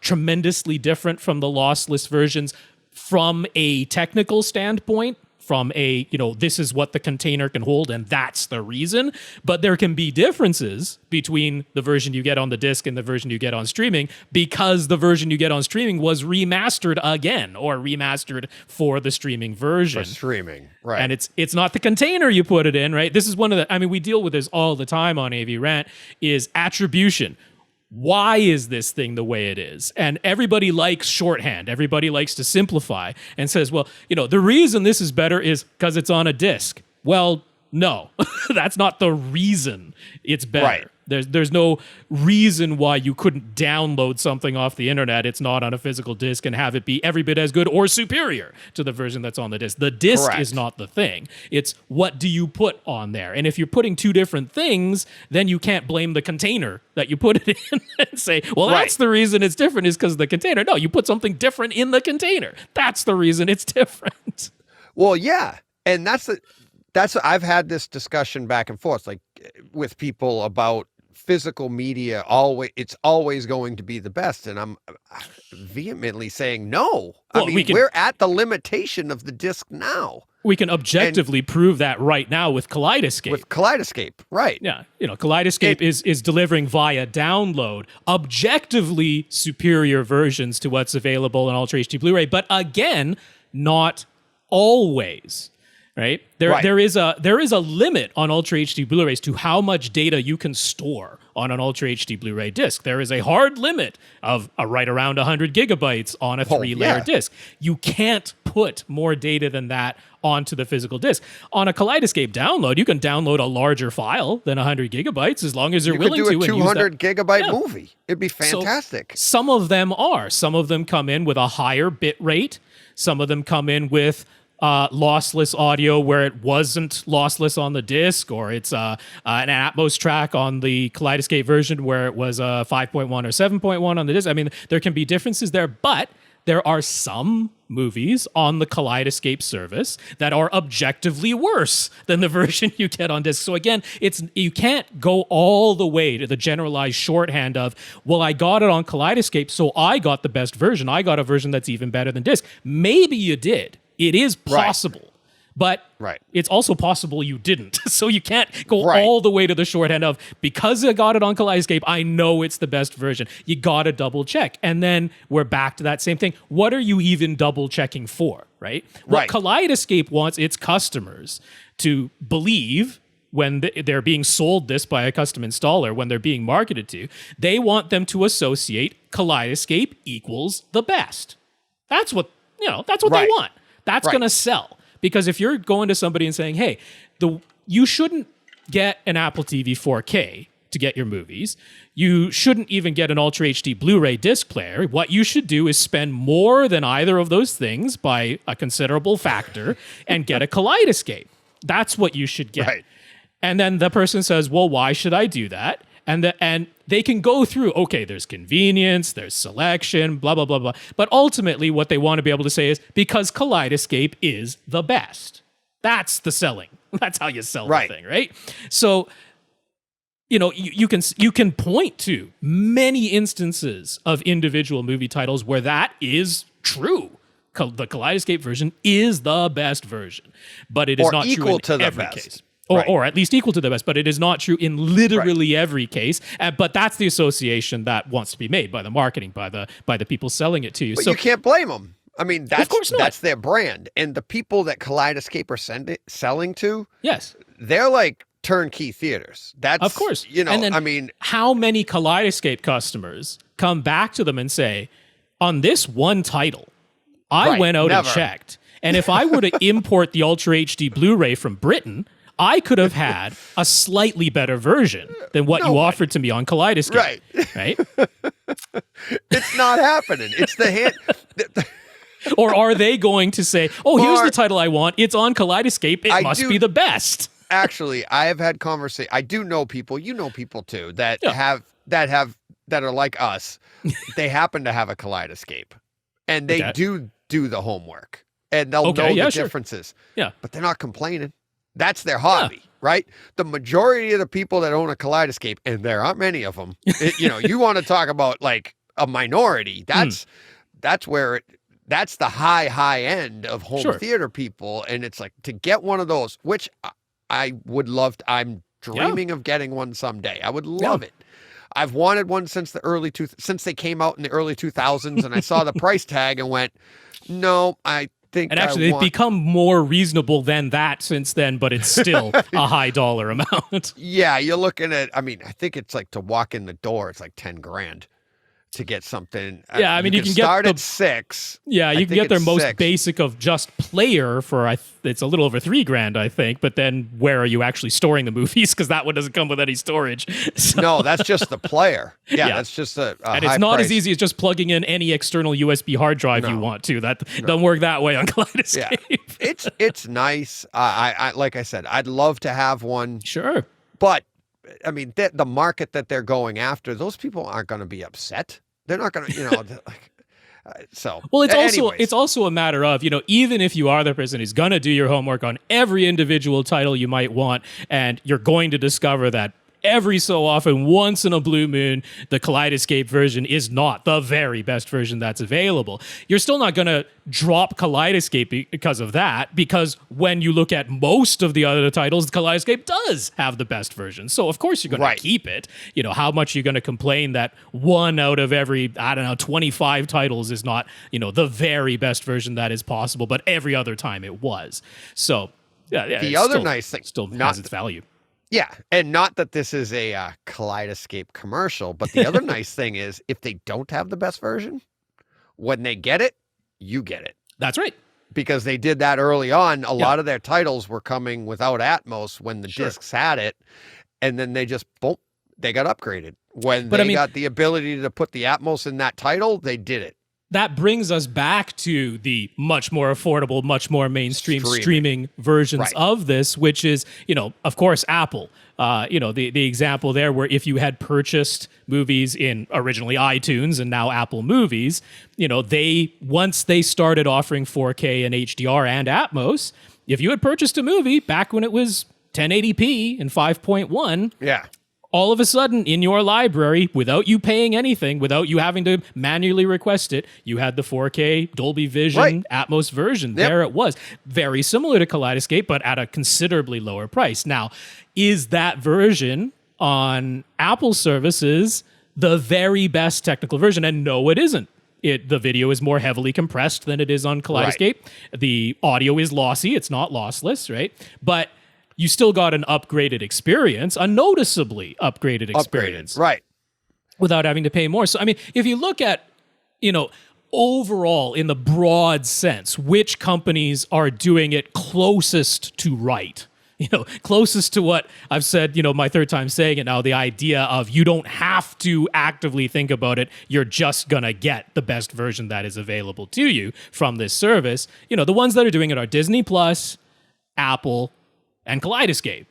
tremendously different from the lossless versions from a technical standpoint. From this is what the container can hold, and that's the reason. But there can be differences between the version you get on the disc and the version you get on streaming, because the version you get on streaming was remastered again, or remastered for the streaming version. For streaming, right. And it's not the container you put it in, right? This is one of the, we deal with this all the time on AV Rant, is attribution. Why is this thing the way it is? And everybody likes shorthand. Everybody likes to simplify and says, well, the reason this is better is because it's on a disc. Well, no, that's not the reason it's better. Right. There's no reason why you couldn't download something off the internet. It's not on a physical disc and have it be every bit as good or superior to the version that's on the disc. The disc is not the thing. It's what do you put on there? And if you're putting two different things, then you can't blame the container that you put it in and say, well, that's the reason it's different is because of the container. No, you put something different in the container. That's the reason it's different. Well, yeah. And that's I've had this discussion back and forth, with people about physical media. It's always going to be the best, and I'm vehemently saying no. We're at the limitation of the disc now. We can objectively prove that right now with Kaleidoscape. With Kaleidoscape, right? Yeah, Kaleidoscape is delivering via download objectively superior versions to what's available in Ultra HD Blu-ray, but again, not always. Right? There is a limit on Ultra HD Blu-rays to how much data you can store on an Ultra HD Blu-ray disc. There is a hard limit of right around 100 gigabytes on a 3-layer disc. You can't put more data than that onto the physical disc. On a Kaleidoscape download, you can download a larger file than 100 gigabytes as long as you're willing to. You could do a 200 gigabyte movie. It'd be fantastic. So, some of them are. Some of them come in with a higher bit rate. Some of them come in with lossless audio where it wasn't lossless on the disc, or it's an Atmos track on the Kaleidoscape version where it was 5.1 or 7.1 on the disc. There can be differences there, but there are some movies on the Kaleidoscape service that are objectively worse than the version you get on disc. So again, you can't go all the way to the generalized shorthand of, well, I got it on Kaleidoscape, so I got the best version. I got a version that's even better than disc. Maybe you did. It is possible. Right. But it's also possible you didn't. So you can't go all the way to the shorthand of, because I got it on Kaleidoscape, I know it's the best version. You got to double check. And then we're back to that same thing. What are you even double checking for, right? What Kaleidoscape wants its customers to believe when they're being sold this by a custom installer, when they're being marketed to, they want them to associate Kaleidoscape equals the best. That's what they want. That's going to sell. Because if you're going to somebody and saying, hey, you shouldn't get an Apple TV 4K to get your movies. You shouldn't even get an Ultra HD Blu-ray disc player. What you should do is spend more than either of those things by a considerable factor and get a Kaleidoscape. That's what you should get. Right. And then the person says, well, why should I do that? And they can go through, okay, there's convenience, there's selection, blah, blah, blah, blah. But ultimately, what they want to be able to say is, because Kaleidoscape is the best. That's the selling. That's how you sell the thing, right? So, you can point to many instances of individual movie titles where that is true. The Kaleidoscape version is the best version. But it is not true in every case. Or at least equal to the best, but it is not true in literally every case. But that's the association that wants to be made by the marketing, by the people selling it to you. But so you can't blame them. I mean, that's their brand. And the people that Kaleidoscape are selling to, they're like turnkey theaters. That's, of course. And then, how many Kaleidoscape customers come back to them and say, on this one title, I went out and checked. And if I were to import the Ultra HD Blu-ray from Britain, I could have had a slightly better version than what you offered to me on Kaleidoscape. Right? It's not happening. It's the hit. Or are they going to say, oh, here's the title I want. It's on Kaleidoscape. It must be the best. Actually, I have had conversations. I do know people, people too, that are like us. They happen to have a Kaleidoscape. And they do the homework. And they'll know the differences. Yeah. But they're not complaining. That's their hobby, right? The majority of the people that own a Kaleidoscape, and there aren't many of them, you want to talk about like a minority. That's the high end of home theater people. And it's like, to get one of those, which I would love. I'm dreaming of getting one someday. I would love it. I've wanted one since since they came out in the early 2000s, and I saw the price tag and went, no, and actually, they've become more reasonable than that since then, but it's still a high dollar amount. Yeah, you're looking at, I think it's like to walk in the door, it's like $10,000 to get something. Yeah, you can start get at $6,000. Yeah, you can get their most basic of just player for it's a little over $3,000, I think. But then where are you actually storing the movies? Because that one doesn't come with any storage. So, no, that's just the player. Yeah, that's just a and it's not as easy as just plugging in any external USB hard drive you want to. That doesn't work that way on Kaleidoscape. Yeah. It's nice. I like I said, I'd love to have one. Sure, but the market that they're going after, those people aren't going to be upset. They're not going to, so. Well, it's also a matter of, even if you are the person who's going to do your homework on every individual title you might want, and you're going to discover that every so often, once in a blue moon, the Kaleidoscape version is not the very best version that's available. You're still not going to drop Kaleidoscape because of that, because when you look at most of the other titles, Kaleidoscape does have the best version. So, of course, you're going to keep it. How much you're going to complain that one out of every, 25 titles is not, the very best version that is possible, but every other time it was. So, the other nice thing still has its value. Yeah, and not that this is a Kaleidoscape commercial, but the other nice thing is if they don't have the best version, when they get it, you get it. That's right. Because they did that early on. A lot of their titles were coming without Atmos when the discs had it, and then they just, they got upgraded. When they got the ability to put the Atmos in that title, they did it. that brings us back to the much more affordable, much more mainstream streaming versions of this, which is, of course, Apple. The example there where if you had purchased movies in originally iTunes and now Apple Movies, once they started offering 4K and HDR and Atmos, if you had purchased a movie back when it was 1080p and 5.1, all of a sudden in your library, without you paying anything, without you having to manually request it, you had the 4K Dolby Vision Atmos version. There it was. Very similar to Kaleidoscape, but at a considerably lower price. Now, is that version on Apple services the very best technical version? And no, it isn't. The video is more heavily compressed than it is on Kaleidoscape. The audio is lossy. It's not lossless, right? But you still got an upgraded experience, a noticeably upgraded experience. Right. Without having to pay more. So, I mean, if you look at, overall, in the broad sense, which companies are doing it closest to right? Closest to what I've said, my third time saying it now, the idea of you don't have to actively think about it. You're just going to get the best version that is available to you from this service. The ones that are doing it are Disney Plus, Apple, and Kaleidoscape.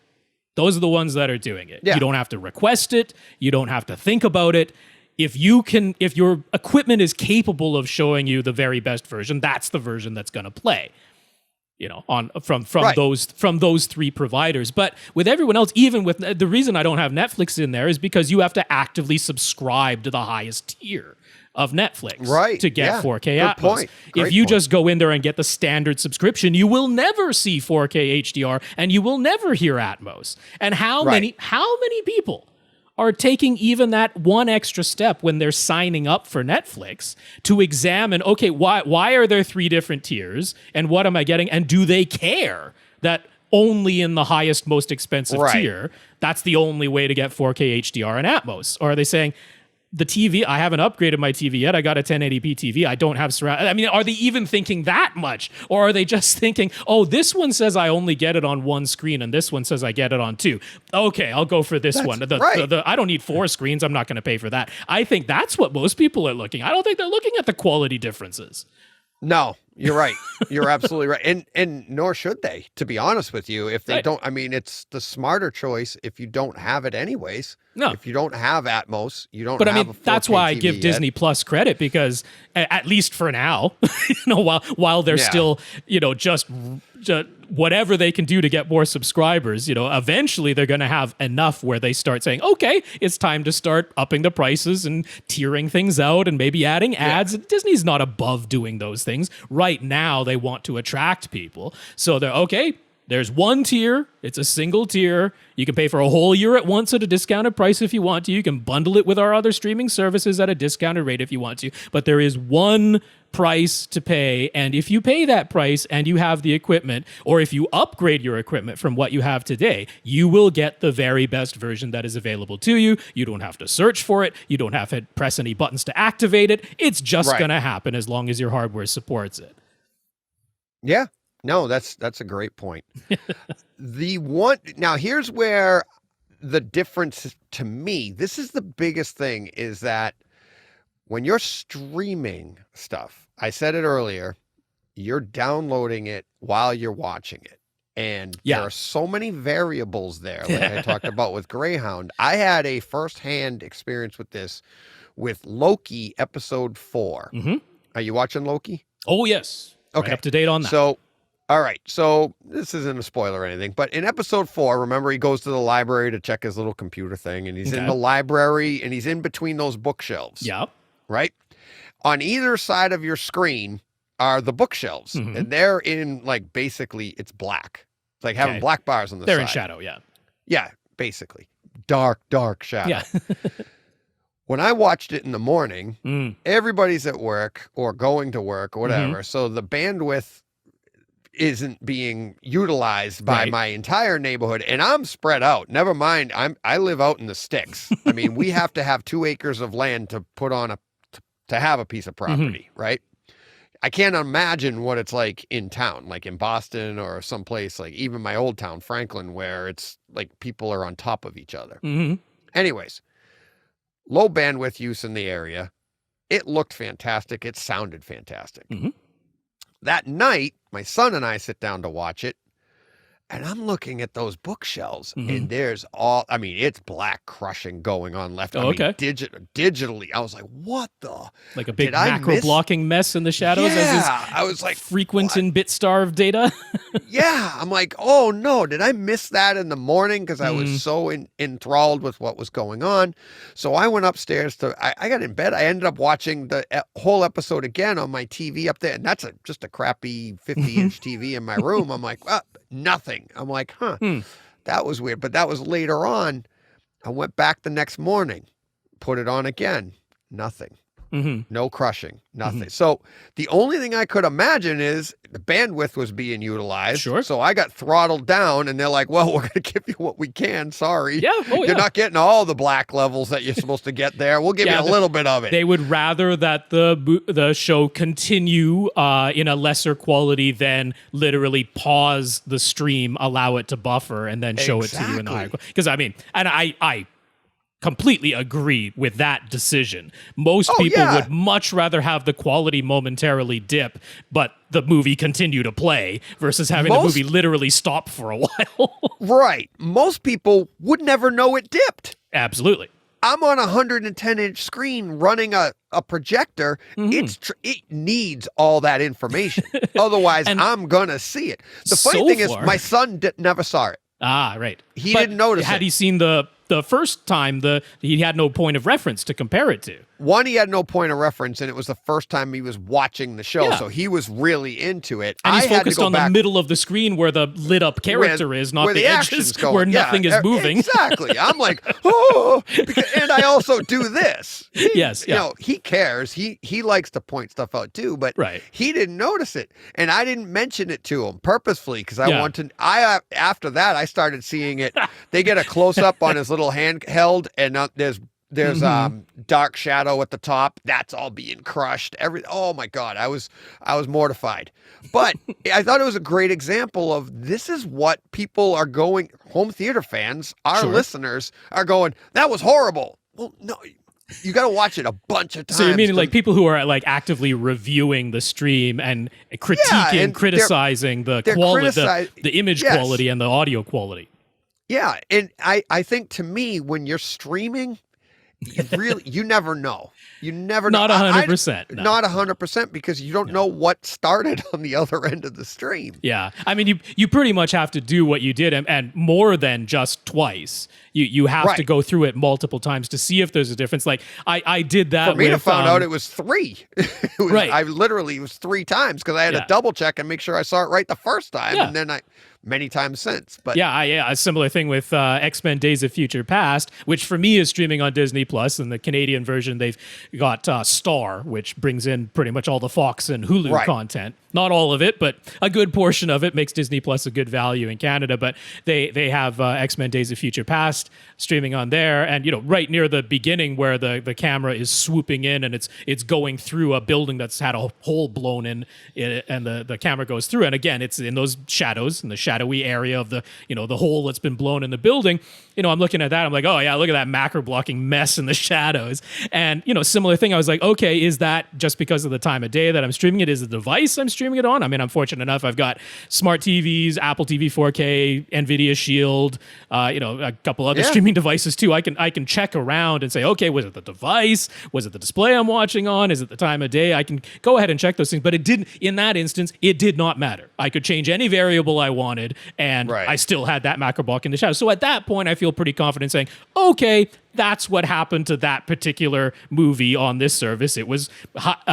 Those are the ones that are doing it. You don't have to request it. You don't have to think about it. If your equipment is capable of showing you the very best version, that's the version that's going to play. From those three providers. But with everyone else, even with the reason I don't have Netflix in there is because you have to actively subscribe to the highest tier of Netflix to get 4K Atmos. If you just go in there and get the standard subscription, you will never see 4K HDR and you will never hear Atmos. And how many people are taking even that one extra step when they're signing up for Netflix to examine, okay, why are there three different tiers and what am I getting? And do they care that only in the highest, most expensive tier, that's the only way to get 4K HDR and Atmos? Or are they saying, the TV, I haven't upgraded my TV yet. I got a 1080p TV. I don't have surround. I mean, are they even thinking that much? Or are they just thinking, oh, this one says I only get it on one screen and this one says I get it on two. Okay, I'll go for this one. I don't need 4 screens. I'm not going to pay for that. I think that's what most people are looking. I don't think they're looking at the quality differences. No, you're right. You're absolutely right. And nor should they, to be honest with you. If they don't, I mean, it's the smarter choice if you don't have it anyways. No. If you don't have Atmos, you don't have a 4K that's why I TV give Disney Plus credit because at least for now, while they're still, just whatever they can do to get more subscribers, eventually they're going to have enough where they start saying, okay, it's time to start upping the prices and tiering things out and maybe adding ads. Disney's not above doing those things. Right now, they want to attract people. So they're, okay, there's one tier. It's a single tier. You can pay for a whole year at once at a discounted price if you want to. You can bundle it with our other streaming services at a discounted rate if you want to. But there is one price to pay. And if you pay that price and you have the equipment, or if you upgrade your equipment from what you have today, you will get the very best version that is available to you. You don't have to search for it. You don't have to press any buttons to activate it. It's just going to happen as long as your hardware supports it. Yeah. No, that's a great point. Now here's where the difference to me, this is the biggest thing, is that when you're streaming stuff, I said it earlier, you're downloading it while you're watching it. And there are so many variables there, like I talked about with Greyhound. I had a firsthand experience with this with Loki episode 4. Mm-hmm. Are you watching Loki? Oh, yes. Okay. Right up to date on that. So, all right. So this isn't a spoiler or anything, but in episode 4, remember he goes to the library to check his little computer thing, and he's in the library and he's in between those bookshelves. Yep. Right? On either side of your screen are the bookshelves, and they're in, like, basically it's black. It's like having black bars on the side. They're in shadow, yeah. Yeah, basically. Dark shadow. Yeah. When I watched it in the morning, everybody's at work or going to work or whatever, so the bandwidth isn't being utilized by my entire neighborhood, and I'm spread out. Never mind, I live out in the sticks. I mean, we have to have 2 acres of land to put on to have a piece of property, right? I can't imagine what it's like in town, like in Boston or someplace like even my old town, Franklin, where it's like people are on top of each other. Anyways, low bandwidth use in the area. It looked fantastic. It sounded fantastic. That night, my son and I sit down to watch it, and I'm looking at those bookshelves, and there's it's black crushing going on left. Digitally. I was like, what the? Like a big macro blocking mess in the shadows as is I was like, frequent in bit-starved data. Yeah. I'm like, oh no, did I miss that in the morning? Because I was so enthralled with what was going on. So I went upstairs I got in bed. I ended up watching the whole episode again on my TV up there. And that's just a crappy 50-inch TV in my room. I'm like, nothing. I'm like, that was weird. But that was later on. I went back the next morning, put it on again. Nothing. No crushing. Nothing. So the only thing I could imagine is the bandwidth was being utilized. Sure. So I got throttled down, and they're like, well, we're going to give you what we can. Sorry. Yeah. You're not getting all the black levels that you're supposed to get there. We'll give you a little bit of it. They would rather that the show continue in a lesser quality than literally pause the stream, allow it to buffer, and then show it to you in the higher quality. Because I completely agree with that decision. Most people would much rather have the quality momentarily dip, but the movie continue to play versus having the movie literally stop for a while. Right. Most people would never know it dipped. Absolutely. I'm on a 110-inch screen running a projector. It needs all that information. Otherwise, I'm going to see it. The funny thing is, my son never saw it. Ah, right. He didn't notice it. Had he seen the first time, he had no point of reference to compare it to. One, he had no point of reference, and it was the first time he was watching the show, so he was really into it. And he's focused on the middle of the screen where the lit-up character is, not the edges where nothing is moving. Exactly. I'm like, oh, and I also do this. Yes. You know, he cares. He likes to point stuff out too, but he didn't notice it, and I didn't mention it to him purposefully because I wanted. After that, I started seeing it. They get a close-up on his little handheld, and there's dark shadow at the top. That's all being crushed. Oh my God, I was mortified. But I thought it was a great example of this is what people are going. Home theater fans, our listeners are going. That was horrible. Well, no. You got to watch it a bunch of times. So you mean like people who are like actively reviewing the stream and critiquing, and criticizing the quality, the image quality and the audio quality. Yeah, and I think to me, when you're streaming, you never know. You never know. Not 100%. Not 100% because you don't know what started on the other end of the stream. Yeah. I mean, you pretty much have to do what you did and more than just twice. You have to go through it multiple times to see if there's a difference. Like I did that. For me to find out it was 3. It was 3 times because I had to double check and make sure I saw it right the first time. And then many times since. But a similar thing with X-Men Days of Future Past, which for me is streaming on Disney Plus, and the Canadian version they've got Star, which brings in pretty much all the Fox and Hulu content. Not all of it, but a good portion of it makes Disney Plus a good value in Canada. But they have X-Men Days of Future Past streaming on there, and right near the beginning where the camera is swooping in and it's going through a building that's had a hole blown in it, and the camera goes through, and again it's in those shadows in the shadowy area of the the hole that's been blown in the building. I'm looking at that. I'm like, oh yeah, look at that macro blocking mess in the shadows. And similar thing. I was like, okay, is that just because of the time of day that I'm streaming it? Is the device I'm streaming it on? I mean, I'm fortunate enough. I've got smart TVs, Apple TV 4K, NVIDIA Shield, a couple other streaming devices too. I can check around and say, okay, was it the device? Was it the display I'm watching on? Is it the time of day? I can go ahead and check those things. But it didn't. In that instance, it did not matter. I could change any variable I wanted, and I still had that macro block in the shadow. So at that point, I feel pretty confident saying, okay, that's what happened to that particular movie on this service. It was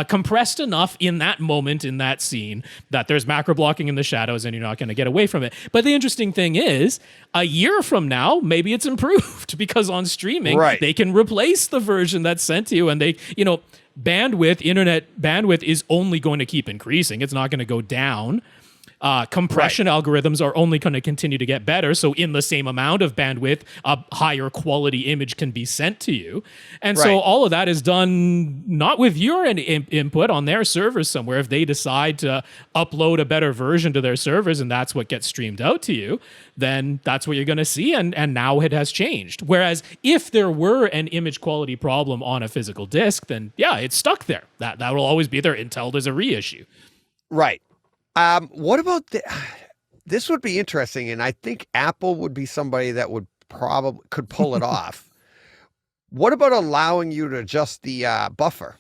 compressed enough in that moment, in that scene, that there's macro blocking in the shadows and you're not going to get away from it. But the interesting thing is, a year from now, maybe it's improved because on streaming, they can replace the version that's sent to you, and they, internet bandwidth is only going to keep increasing. It's not going to go down. Compression algorithms are only going to continue to get better. So in the same amount of bandwidth, a higher quality image can be sent to you. And so all of that is done not with your input on their servers somewhere. If they decide to upload a better version to their servers and that's what gets streamed out to you, then that's what you're going to see. And now it has changed. Whereas if there were an image quality problem on a physical disc, then yeah, it's stuck there. That will always be there until there's a reissue. Right. What about this would be interesting, and I think Apple would be somebody that would could pull it off. What about allowing you to adjust the buffer?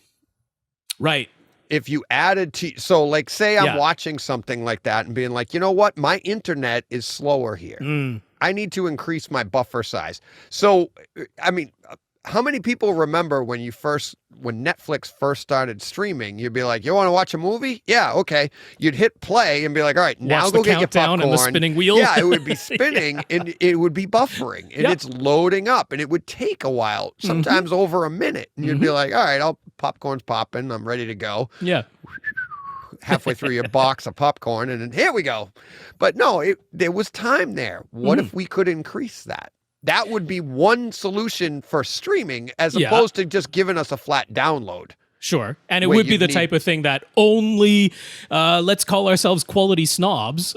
Right. If you added so like say I'm watching something like that and being like, you know what, my internet is slower here. I need to increase my buffer size. So, I mean, how many people remember when Netflix first started streaming, you'd be like, you want to watch a movie? Yeah, okay. You'd hit play and be like, all right, now go get your popcorn. And the spinning wheel. Yeah, it would be spinning and it would be buffering and it's loading up and it would take a while, sometimes over a minute. And you'd be like, all right, popcorn's popping. I'm ready to go. Yeah. Halfway through your box of popcorn and then here we go. But no, there was time there. What if we could increase that? That would be one solution for streaming as opposed to just giving us a flat download. Sure. And it would be the type of thing that only, let's call ourselves quality snobs,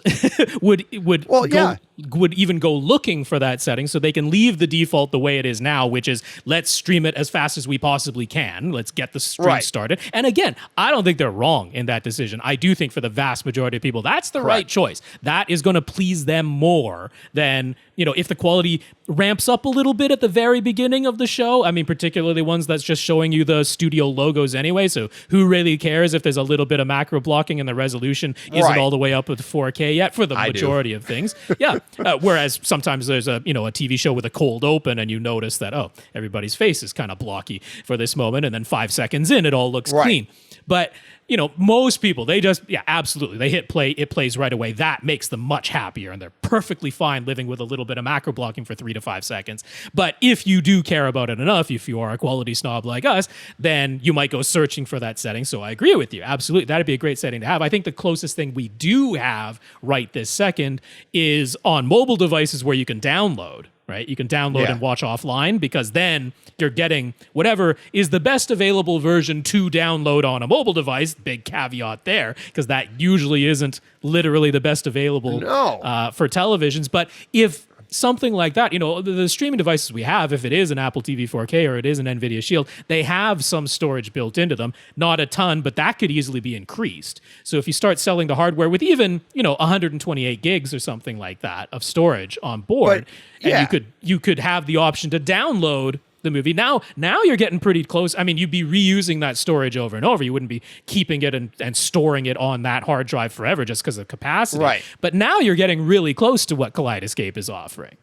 would even go looking for that setting so they can leave the default the way it is now, which is let's stream it as fast as we possibly can. Let's get the stream started. And again, I don't think they're wrong in that decision. I do think for the vast majority of people, that's the right choice. That is going to please them more than, if the quality ramps up a little bit at the very beginning of the show. I mean, particularly ones that's just showing you the studio logos anyway. So who really cares if there's a little bit of macro blocking and the resolution isn't all the way up with 4K yet for the majority of things. Yeah. Whereas sometimes there's a TV show with a cold open and you notice that, everybody's face is kind of blocky for this moment. And then 5 seconds in, it all looks clean. But most people, they just, absolutely. They hit play, it plays right away. That makes them much happier and they're perfectly fine living with a little bit of macro blocking for 3 to 5 seconds. But if you do care about it enough, if you are a quality snob like us, then you might go searching for that setting. So I agree with you. Absolutely. That'd be a great setting to have. I think the closest thing we do have right this second is on mobile devices where you can download. Right? You can download and watch offline because then you're getting whatever is the best available version to download on a mobile device. Big caveat there, because that usually isn't literally the best available for televisions. But if something like that, the streaming devices we have, if it is an Apple TV 4K or it is an NVIDIA Shield, they have some storage built into them. Not a ton, but that could easily be increased. So if you start selling the hardware with even, 128 gigs or something like that of storage on board, you could have the option to download the movie. Now you're getting pretty close. I mean, you'd be reusing that storage over and over. You wouldn't be keeping it and storing it on that hard drive forever just because of capacity. Right. But now you're getting really close to what Kaleidoscape is offering.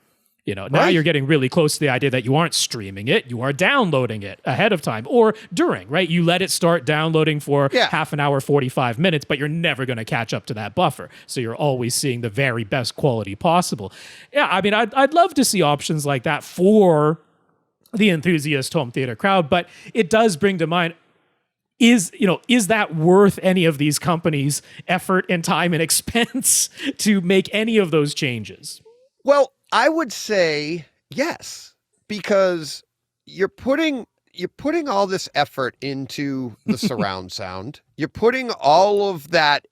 Now you're getting really close to the idea that you aren't streaming it, you are downloading it ahead of time or during, right? You let it start downloading for half an hour, 45 minutes, but you're never going to catch up to that buffer. So you're always seeing the very best quality possible. Yeah, I mean, I'd love to see options like that for the enthusiast home theater crowd, but it does bring to mind, is that worth any of these companies' effort and time and expense to make any of those changes? Well, I would say yes, because you're putting all this effort into the surround sound. You're putting all of that.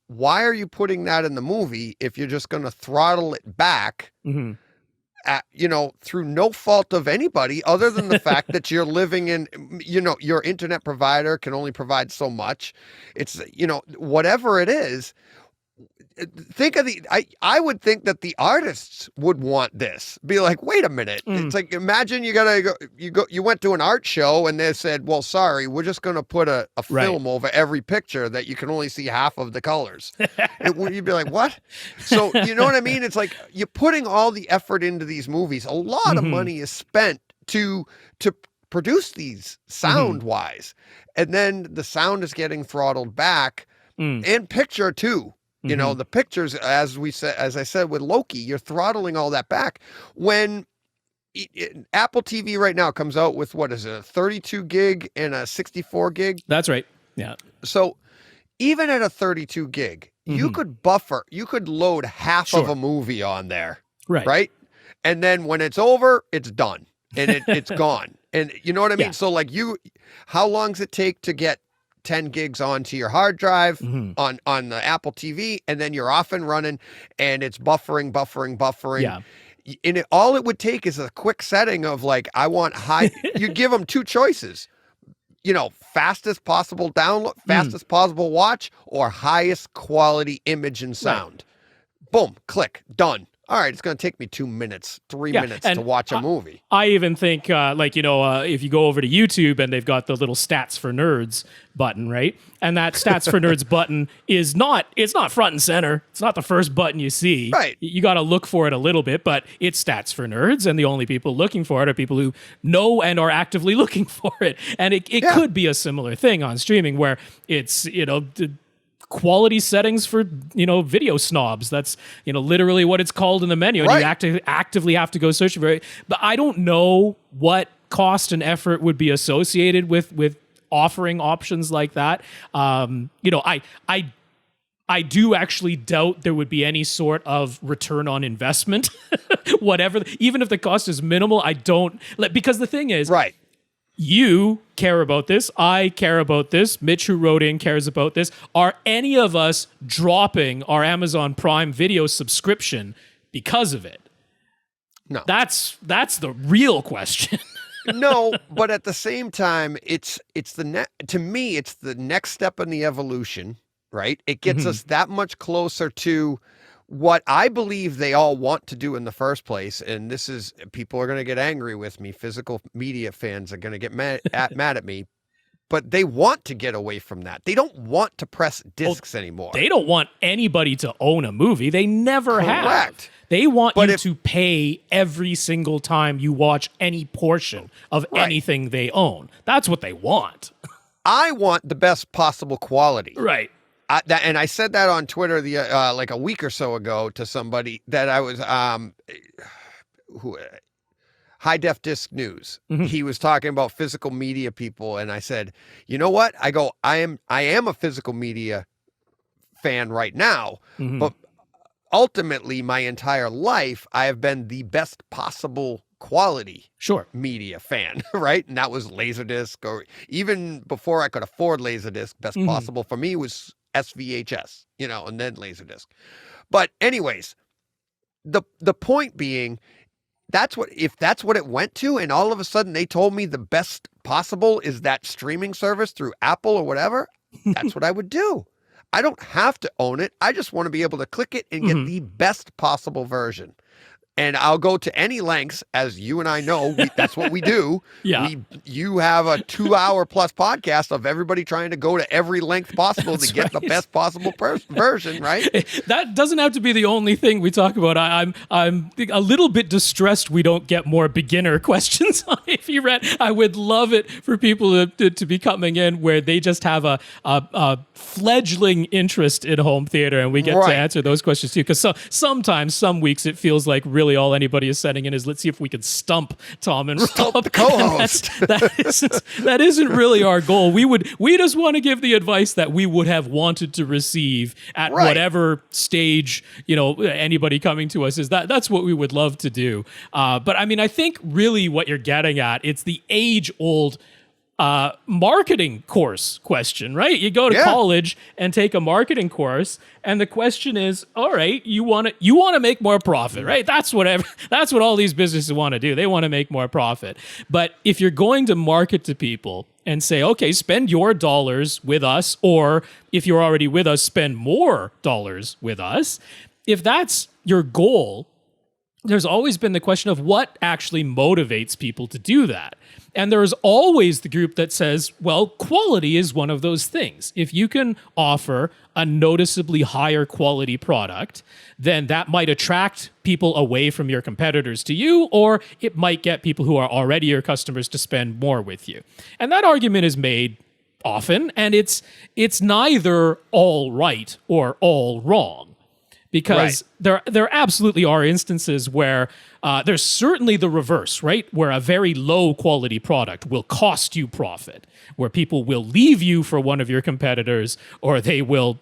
Why are you putting that in the movie if you're just going to throttle it back? Through no fault of anybody other than the fact that you're living in, your internet provider can only provide so much. It's, whatever it is. Think of I would think that the artists would want this. Be like, wait a minute. It's like, imagine you went to an art show and they said, well, sorry, we're just going to put a film over every picture that you can only see half of the colors. You'd be like, what? So, you know what I mean? It's like, you're putting all the effort into these movies. A lot of money is spent to produce these sound wise. And then the sound is getting throttled back and picture too. The pictures, as I said with Loki, you're throttling all that back. When Apple TV right now comes out with, what is it, a 32 gig and a 64 gig? That's right. Yeah. So even at a 32 gig, you could load half of a movie on there. Right. And then when it's over, it's done and it's gone. And you know what I mean? So like how long does it take to get 10 gigs onto your hard drive on the Apple TV, and then you're off and running and it's buffering. Yeah. And all it would take is a quick setting of like, I want high, you give them two choices, fastest possible download, fastest possible watch, or highest quality image and sound. Boom, click, done. All right, it's going to take me 2 minutes, 3 minutes to watch a movie. I even think, if you go over to YouTube and they've got the little Stats for Nerds button, right? And that Stats for Nerds button it's not front and center. It's not the first button you see. Right. You got to look for it a little bit, but it's Stats for Nerds, and the only people looking for it are people who know and are actively looking for it. And it could be a similar thing on streaming where it's, quality settings for video snobs. That's literally what it's called in the menu, and you actively have to go searching for it. But I don't know what cost and effort would be associated with offering options like that. I do actually doubt there would be any sort of return on investment, whatever. Even if the cost is minimal, I don't, because the thing is, right. You care about this. I care about this. Mitch, who wrote in, cares about this. Are any of us dropping our Amazon Prime Video subscription because of it? No. That's the real question. No, but at the same time, to me, it's the next step in the evolution, right? It gets us that much closer to what I believe they all want to do in the first place. And people are going to get angry with me. Physical media fans are going to get mad at me, but they want to get away from that. They don't want to press discs anymore. They don't want anybody to own a movie. They never have. Correct. They want you to pay every single time you watch any portion of anything they own. That's what they want. I want the best possible quality. Right. And I said that on Twitter like a week or so ago to somebody that I was High Def Disc News. He was talking about physical media people, and I said, you know what? I am a physical media fan right now, but ultimately my entire life I have been the best possible quality media fan, right? And that was Laserdisc, or even before I could afford Laserdisc, best possible for me was SVHS, and then Laserdisc. But anyways, the point being, if that's what it went to, and all of a sudden they told me the best possible is that streaming service through Apple or whatever, that's what I would do. I don't have to own it. I just want to be able to click it and get the best possible version. And I'll go to any lengths, as you and I know, that's what we do. Yeah. You have a 2-hour plus podcast of everybody trying to go to every length possible to get the best possible version, right? That doesn't have to be the only thing we talk about. I'm a little bit distressed we don't get more beginner questions on If You Rant. I would love it for people to be coming in where they just have a fledgling interest in home theater, and we get to answer those questions too. Because sometimes, some weeks, it feels like really all anybody is sending in is, let's see if we can stump Tom and Rob. The co-host. That isn't really our goal. We just want to give the advice that we would have wanted to receive at whatever stage, anybody coming to us is. That's what we would love to do. But I mean, I think really what you're getting at, it's the age-old marketing course question, right? You go to college and take a marketing course, and the question is, all right, you want to make more profit, right? That's what all these businesses want to do. They want to make more profit. But if you're going to market to people and say, okay, spend your dollars with us, or if you're already with us, spend more dollars with us. If that's your goal, there's always been the question of what actually motivates people to do that. And there's always the group that says, well, quality is one of those things. If you can offer a noticeably higher quality product, then that might attract people away from your competitors to you, or it might get people who are already your customers to spend more with you. And that argument is made often, and it's neither all right or all wrong. because there absolutely are instances where there's certainly the reverse, right? Where a very low quality product will cost you profit, where people will leave you for one of your competitors, or they will,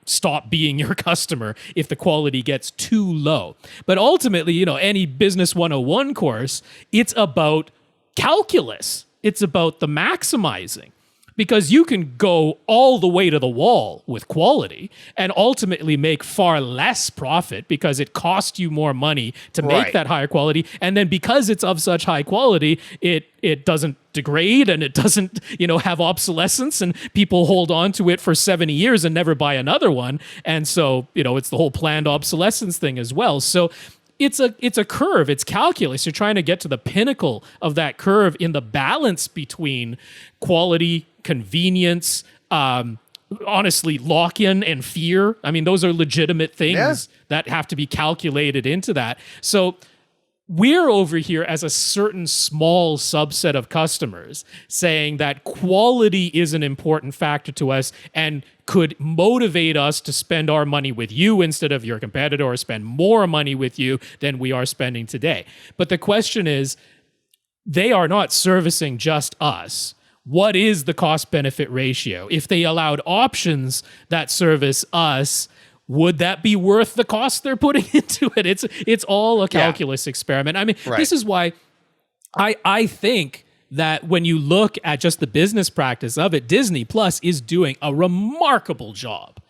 stop being your customer if the quality gets too low. But ultimately, any Business 101 course, it's about calculus. It's about the maximizing. Because you can go all the way to the wall with quality and ultimately make far less profit because it costs you more money to make that higher quality. And then because it's of such high quality, it doesn't degrade and it doesn't, have obsolescence, and people hold on to it for 70 years and never buy another one. And so, it's the whole planned obsolescence thing as well. So it's a curve. It's calculus. You're trying to get to the pinnacle of that curve in the balance between quality, convenience, honestly, lock-in and fear. I mean, those are legitimate things that have to be calculated into that. So we're over here as a certain small subset of customers saying that quality is an important factor to us and could motivate us to spend our money with you instead of your competitor, or spend more money with you than we are spending today. But the question is, they are not servicing just us. What is the cost-benefit ratio? If they allowed options that service us, would that be worth the cost they're putting into it? It's all a calculus experiment. I mean, this is why I think that when you look at just the business practice of it, Disney Plus is doing a remarkable job,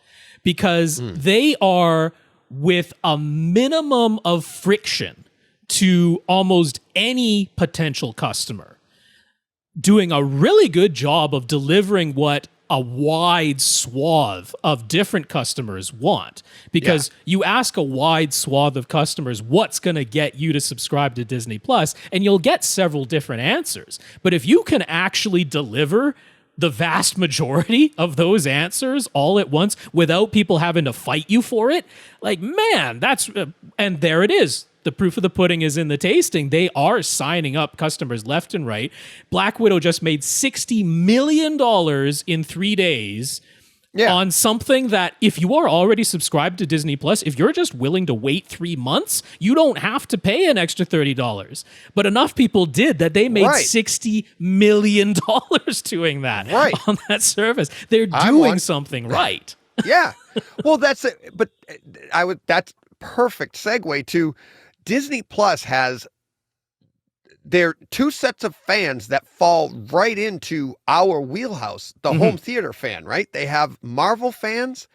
because they are, with a minimum of friction to almost any potential customer, doing a really good job of delivering what a wide swath of different customers want. Because you ask a wide swath of customers, what's going to get you to subscribe to Disney Plus, and you'll get several different answers. But if you can actually deliver the vast majority of those answers all at once without people having to fight you for it, man, that's and there it is. The proof of the pudding is in the tasting. They are signing up customers left and right. Black Widow just made $60 million in 3 days on something that, if you are already subscribed to Disney Plus, if you're just willing to wait 3 months, you don't have to pay an extra $30. But enough people did that they made $60 million doing that on that service. They're doing something right. Well, that's it. But that's perfect segue to Disney Plus has their two sets of fans that fall right into our wheelhouse, the home theater fan, right? They have Marvel fans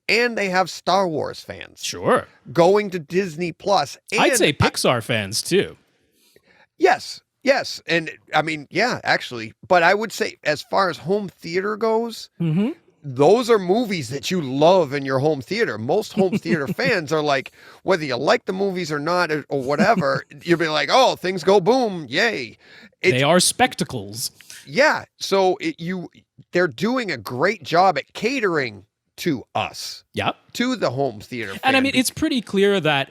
and they have Star Wars fans. Sure. Going to Disney Plus. I'd say Pixar fans too. Yes. And I mean, actually, but I would say as far as home theater goes, those are movies that you love in your home theater. Most home theater fans are like, whether you like the movies or not, or whatever, you'll be like, oh, things go boom, yay. They are spectacles. Yeah. So they're doing a great job at catering to us. Yep. To the home theater fan. And I mean, it's pretty clear that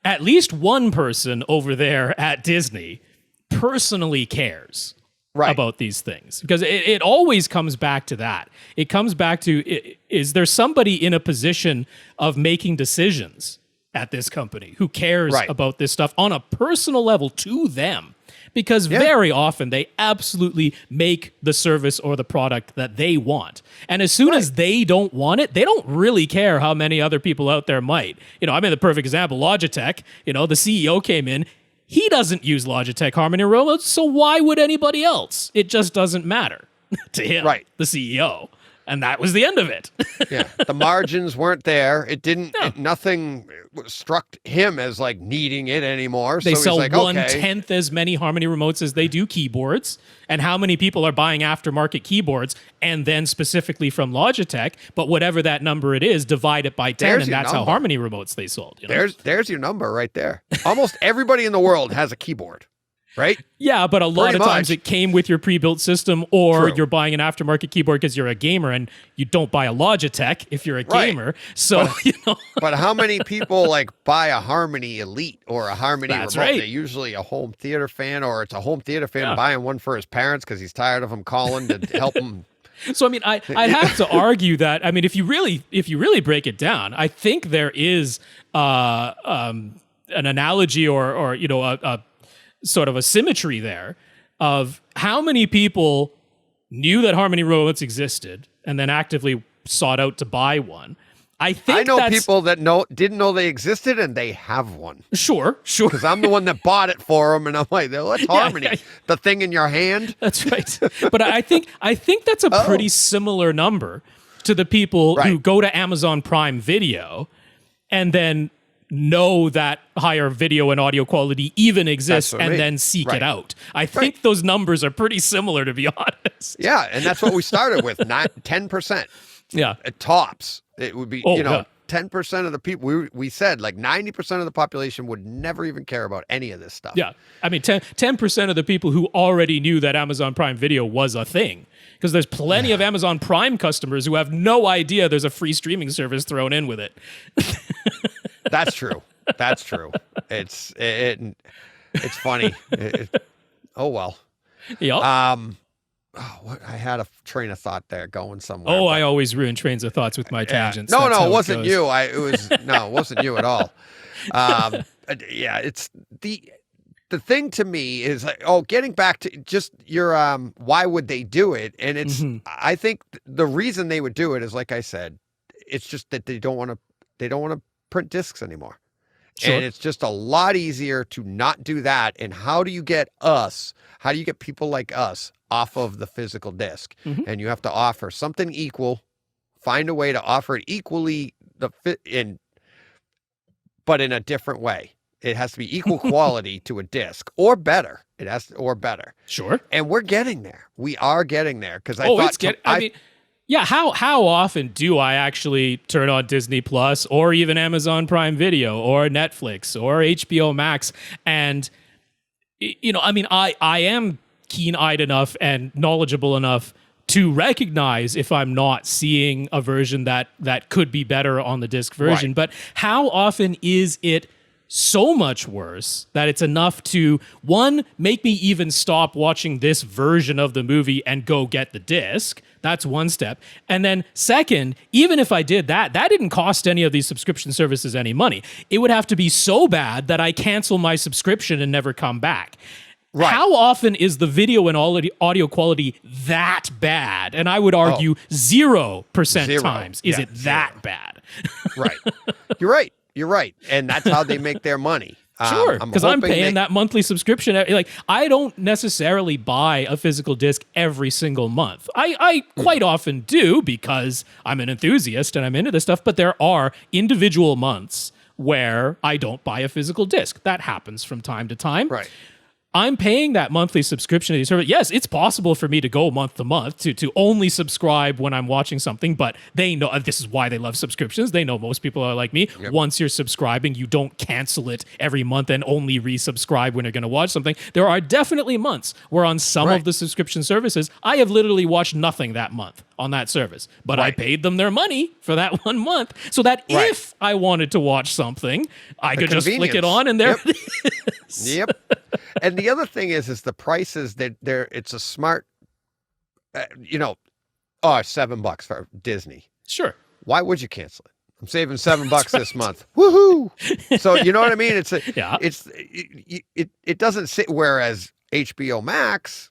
at least one person over there at Disney personally cares about these things, because it always comes back to that. It comes back to, is there somebody in a position of making decisions at this company who cares about this stuff on a personal level to them? Because very often they absolutely make the service or the product that they want. And as soon as they don't want it, they don't really care how many other people out there might. I mean, the perfect example, Logitech, the CEO came in. He doesn't use Logitech Harmony remotes, so why would anybody else? It just doesn't matter to him, the CEO. And that was the end of it. The margins weren't there. It didn't, nothing struck him as like needing it anymore. They so sell he's like, 1/10 as many Harmony remotes as they do keyboards. And how many people are buying aftermarket keyboards, and then specifically from Logitech? But whatever that number it is, divide it by 10, and that's how Harmony remotes they sold. There's your number right there. Almost everybody in the world has a keyboard. Right? Yeah, but a lot of times it came with your pre-built system, or you're buying an aftermarket keyboard because you're a gamer, and you don't buy a Logitech if you're a gamer. So, But how many people buy a Harmony Elite or a Harmony remote? They're usually a home theater fan, or it's a home theater fan buying one for his parents because he's tired of them calling to help him So I mean, I'd have to argue that. I mean, if you really break it down, I think there is an analogy or a sort of a symmetry there of how many people knew that Harmony robots existed and then actively sought out to buy one. I know people that didn't know they existed and they have one. Sure. Because I'm the one that bought it for them, and I'm like, "What's Harmony? Yeah. The thing in your hand?" That's right. But I think that's a pretty similar number to the people who go to Amazon Prime Video and then know that higher video and audio quality even exists and then seek it out. I think those numbers are pretty similar, to be honest. Yeah, and that's what we started with, 10%. Yeah. At tops. It would be, 10% of the people, we said like 90% of the population would never even care about any of this stuff. Yeah. I mean, 10% of the people who already knew that Amazon Prime Video was a thing. Because there's plenty of Amazon Prime customers who have no idea there's a free streaming service thrown in with it. That's true. That's true. It's funny. Oh, well. Yeah. I had a train of thought there going somewhere. Oh, I always ruin trains of thoughts with my tangents. No, it wasn't you. It wasn't you at all. Yeah, it's the thing to me is like, getting back to just your why would they do it? And it's I think the reason they would do it is, like I said, it's just that they don't want to print discs anymore. Sure. And it's just a lot easier to not do that. And how do you get people like us off of the physical disc? And you have to offer something equal, find a way to offer it equally but in a different way. It has to be equal quality to a disc or better. Or better. Sure. And we're getting there. We are getting there because yeah, how often do I actually turn on Disney Plus or even Amazon Prime Video or Netflix or HBO Max? And, I am keen-eyed enough and knowledgeable enough to recognize if I'm not seeing a version that could be better on the disc version. Right. But how often is it so much worse that it's enough to, one, make me even stop watching this version of the movie and go get the disc? That's one step. And then second, even if I did that didn't cost any of these subscription services any money. It would have to be so bad that I cancel my subscription and never come back. Right. How often is the video and audio quality that bad? And I would argue 0% times is it that bad. Right. You're right. And that's how they make their money. Sure, because I'm paying that monthly subscription. Like, I don't necessarily buy a physical disc every single month. I quite often do because I'm an enthusiast and I'm into this stuff, but there are individual months where I don't buy a physical disc. That happens from time to time. Right. I'm paying that monthly subscription to these services. Yes, it's possible for me to go month to month to only subscribe when I'm watching something, but they know this is why they love subscriptions. They know most people are like me. Yep. Once you're subscribing, you don't cancel it every month and only resubscribe when you're going to watch something. There are definitely months where on some of the subscription services, I have literally watched nothing that month on that service, but I paid them their money for that 1 month so that if I wanted to watch something, I could just flick it on and there it is. Yep. And the other thing is the prices that it's a smart, $7 for Disney. Sure. Why would you cancel it? I'm saving $7 this month. Woohoo! So you know what I mean? It doesn't sit. Whereas HBO Max,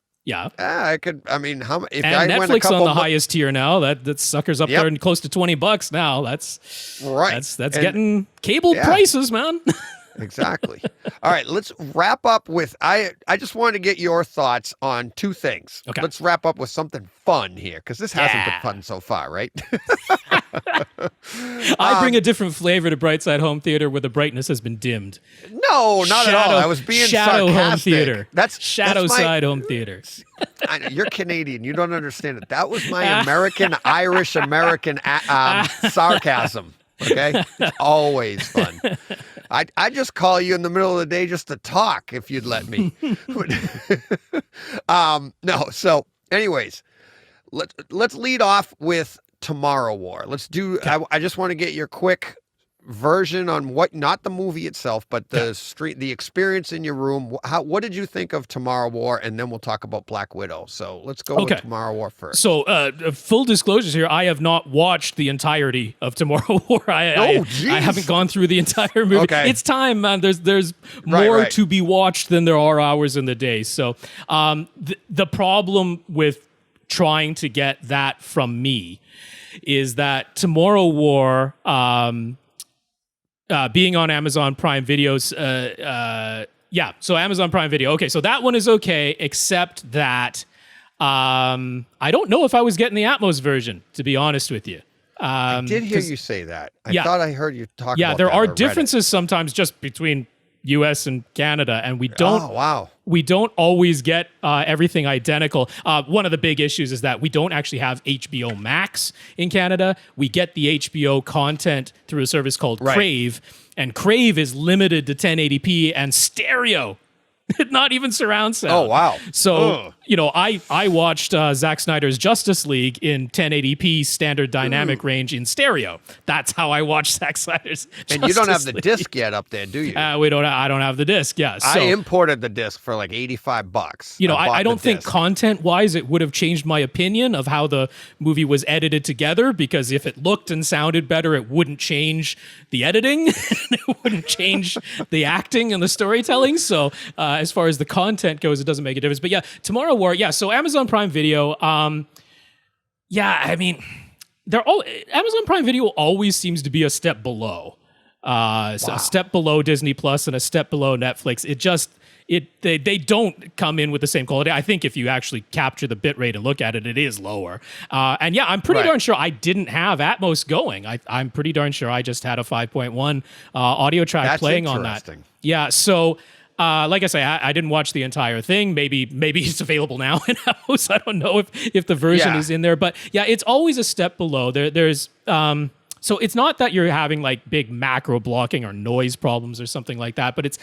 I could. I mean, if and I Netflix went a couple on the highest tier now, that sucker's up there and close to $20 now. That's right. That's getting cable prices, man. Exactly. All right, let's wrap up with I just wanted to get your thoughts on two things. Okay. Let's wrap up with something fun here because this hasn't been fun so far, right? I bring a different flavor to Brightside Home Theater where the brightness has been dimmed. No, not at all. I was being Shadow sarcastic. Home Theater. That's Side Home Theater. I know, you're Canadian. You don't understand it. That was my Irish American sarcasm. Okay, it's always fun. I just call you in the middle of the day just to talk if you'd let me. No. So, anyways, let's lead off with Tomorrow War. Let's do. I just want to get your quick version on what, not the movie itself, but the experience in your room. What did you think of Tomorrow War? And then we'll talk about Black Widow. So let's go with Tomorrow War first. So full disclosures here, I have not watched the entirety of Tomorrow War. I haven't gone through the entire movie. Okay. It's time, man. There's more to be watched than there are hours in the day. So the problem with trying to get that from me is that Tomorrow War, being on Amazon Prime Videos, so Amazon Prime Video. Okay, so that one is okay, except that I don't know if I was getting the Atmos version, to be honest with you. I did hear you say that. I thought I heard you talk about that. Yeah, there are differences sometimes just between US and Canada, and we don't always get everything identical. One of the big issues is that we don't actually have HBO Max in Canada. We get the HBO content through a service called Crave, and Crave is limited to 1080p and stereo. Not even surround sound. Oh, wow. So, I watched Zack Snyder's Justice League in 1080p standard dynamic range in stereo. That's how I watched Zack Snyder's Justice And you don't have the League. disc yet up there, do you? I don't have the disc, yeah. So, I imported the disc for like $85. I don't think content-wise it would have changed my opinion of how the movie was edited together, because if it looked and sounded better, it wouldn't change the editing. It wouldn't change the acting and the storytelling. So as far as the content goes, it doesn't make a difference. But yeah, Tomorrow War, so Amazon Prime Video, Amazon Prime Video always seems to be a step below. A step below Disney Plus and a step below Netflix. They don't come in with the same quality. I think if you actually capture the bit rate and look at it, it is lower. I'm pretty darn sure I didn't have Atmos going. I'm pretty darn sure I just had a 5.1 audio track playing on that. Yeah, so like I say, I didn't watch the entire thing. Maybe it's available now in Atmos. I don't know if the version is in there. But yeah, it's always a step below. There's so it's not that you're having like big macro blocking or noise problems or something like that, but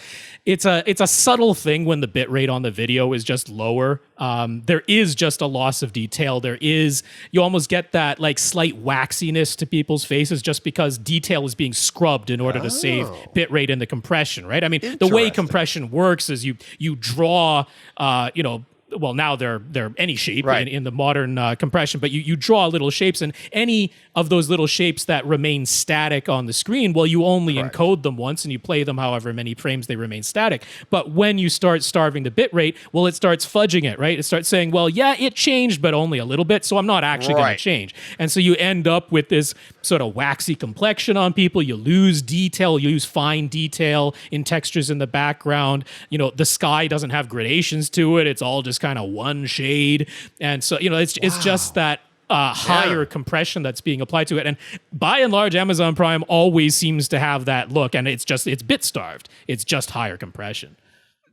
it's a subtle thing when the bit rate on the video is just lower. There is just a loss of detail. You almost get that like slight waxiness to people's faces just because detail is being scrubbed in order to save bit rate in the compression, right? I mean, the way compression works is you draw, well, now they're any shape in the modern compression, but you draw little shapes, and any of those little shapes that remain static on the screen, well, you only encode them once and you play them however many frames they remain static. But when you start starving the bit rate, well, it starts fudging it, right? It starts saying, well, yeah, it changed, but only a little bit, so I'm not actually going to change. And so you end up with this sort of waxy complexion on people. You lose detail, you lose fine detail in textures in the background. The sky doesn't have gradations to it. It's all just kind of one shade. And so, it's just that higher compression that's being applied to it. And by and large, Amazon Prime always seems to have that look, and it's bit starved. It's just higher compression.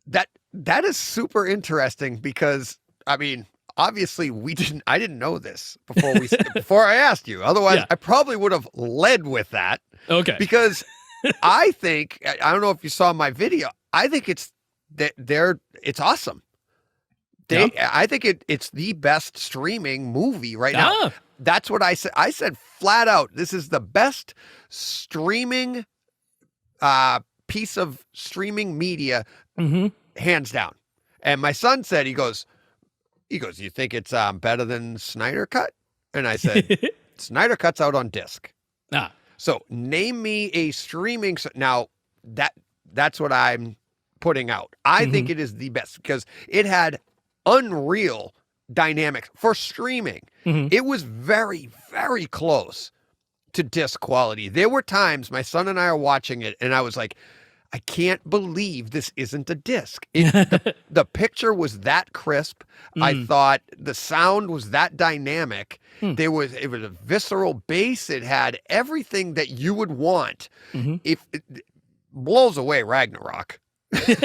That is super interesting because, I mean, obviously I didn't know this before I asked you. Otherwise, I probably would have led with that. Okay. Because I think, I don't know if you saw my video, I think it's awesome. I think it's the best streaming movie right now. That's what I said. I said flat out, this is the best streaming piece of streaming media, hands down. And my son said, he goes, you think it's better than Snyder Cut? And I said, Snyder Cut's out on disc. So name me a streaming. Now that's what I'm putting out. I think it is the best because it had unreal dynamics for streaming. It was very, very close to disc quality. There were times my son and I are watching it and I was like, I can't believe this isn't a disc. The picture was that crisp. I thought the sound was that dynamic. It was a visceral bass. It had everything that you would want. If it blows away Ragnarok. There's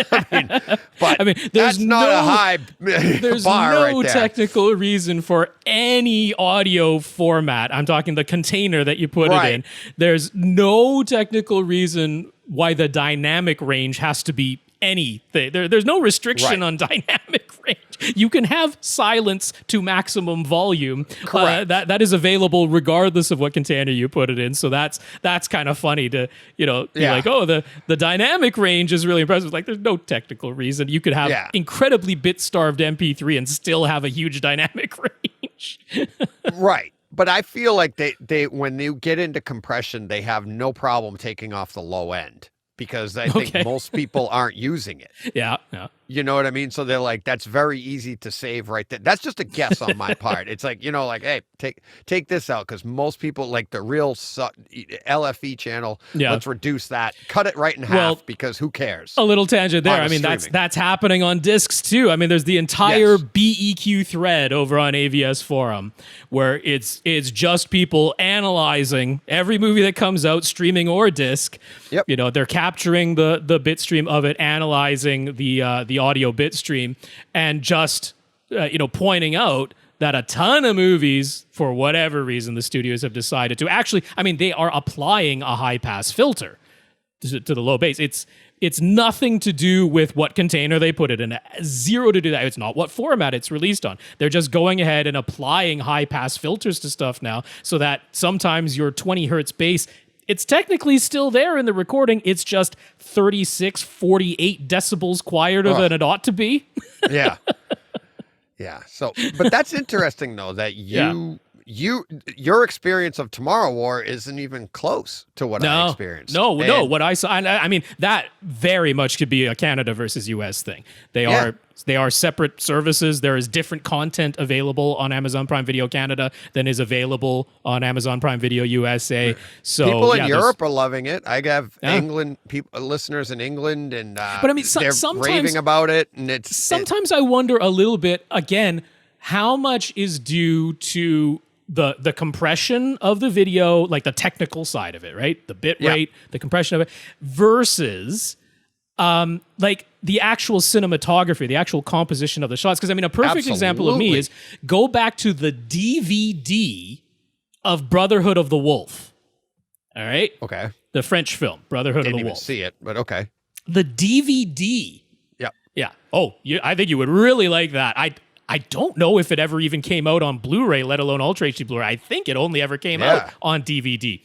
not a high there's bar no right there. Technical reason for any audio format. I'm talking the container that you put it in. There's no technical reason why the dynamic range has to be anything. There's no restriction Right. on dynamic range. You can have silence to maximum volume. Correct. That is available regardless of what container you put it in. So that's kind of funny to be like, oh, the dynamic range is really impressive. Like, there's no technical reason. You could have incredibly bit-starved MP3 and still have a huge dynamic range. Right. But I feel like they when you get into compression, they have no problem taking off the low end because I think most people aren't using it. Yeah. You know what I mean? So they're like, that's very easy to save right there. That's just a guess on my part. It's like, like, hey, take this out because most people like the real LFE channel. Yeah. Let's reduce that. Cut it right in half because who cares? A little tangent there. I mean, that's happening on discs too. I mean, there's the entire BEQ thread over on AVS Forum where it's just people analyzing every movie that comes out, streaming or disc. Yep. They're capturing the bit stream of it, analyzing the audio bit stream, and just pointing out that a ton of movies, for whatever reason, the studios have decided to actually, I mean, they are applying a high pass filter to the low bass. It's nothing to do with what container they put it in. Zero to do that. It's not what format it's released on. They're just going ahead and applying high pass filters to stuff now, so that sometimes your 20 hertz bass, it's technically still there in the recording. It's just 36, 48 decibels quieter than it ought to be. Yeah. Yeah. So, but that's interesting though, that your experience of Tomorrow War isn't even close to what I experienced. No. What I saw, I mean, that very much could be a Canada versus US thing. They are separate services. There is different content available on Amazon Prime Video Canada than is available on Amazon Prime Video USA. So people in Europe are loving it. I have listeners in England, and but I mean, they're raving about it. And sometimes I wonder a little bit again how much is due to the compression of the video, like the technical side of it, right? The bit rate, the compression of it, versus like the actual cinematography, the actual composition of the shots. Because I mean, a perfect example of me is go back to the DVD of Brotherhood of the Wolf. All right? Okay. The French film, Brotherhood of the Wolf. Didn't even see it, but okay. The DVD. Yep. Yeah. Oh, I think you would really like that. I don't know if it ever even came out on Blu-ray, let alone Ultra HD Blu-ray. I think it only ever came out on DVD.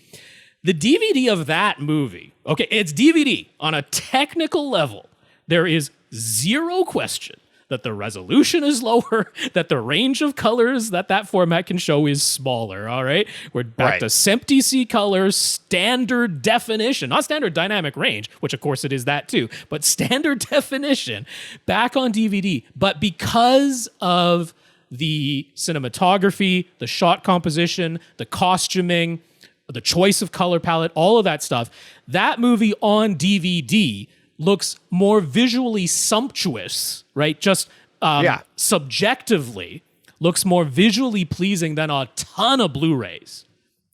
The DVD of that movie, okay, it's DVD. On a technical level, there is zero question that the resolution is lower, that the range of colors that format can show is smaller, all right? We're back to SMPTC colors, standard definition, not standard dynamic range, which of course it is that too, but standard definition back on DVD. But because of the cinematography, the shot composition, the costuming, the choice of color palette, all of that stuff, that movie on DVD looks more visually sumptuous, right? Just subjectively looks more visually pleasing than a ton of Blu-rays.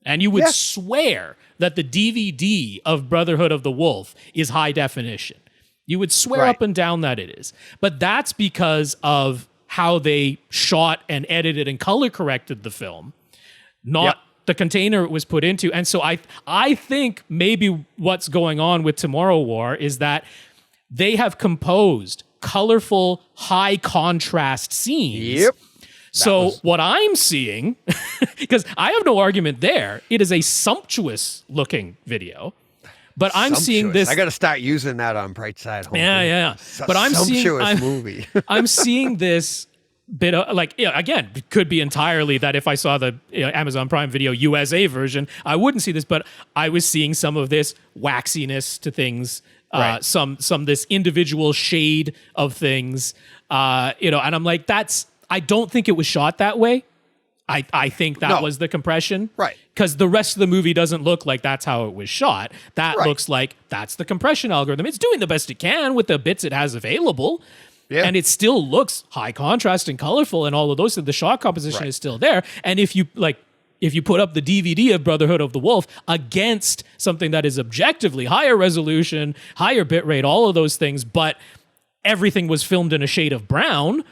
And you would swear that the DVD of Brotherhood of the Wolf is high definition. You would swear up and down that it is. But that's because of how they shot and edited and color corrected the film, not the container it was put into. And so I think maybe what's going on with Tomorrow War is that they have composed colorful, high contrast scenes. Yep. So what I'm seeing, because I have no argument there, it is a sumptuous looking video. But I'm seeing this. I got to start using that on Brightside Home. Yeah. But I'm seeing movie. I'm seeing this bit of again, it could be entirely that if I saw the Amazon Prime Video USA version, I wouldn't see this, but I was seeing some of this waxiness to things, some this individual shade of things, and I'm like, I don't think it was shot that way. I think that was the compression. Right. Because the rest of the movie doesn't look like that's how it was shot. That looks like that's the compression algorithm. It's doing the best it can with the bits it has available. Yeah. And it still looks high contrast and colorful and all of those things. The shot composition is still there. And if you put up the DVD of Brotherhood of the Wolf against something that is objectively higher resolution, higher bitrate, all of those things, but everything was filmed in a shade of brown,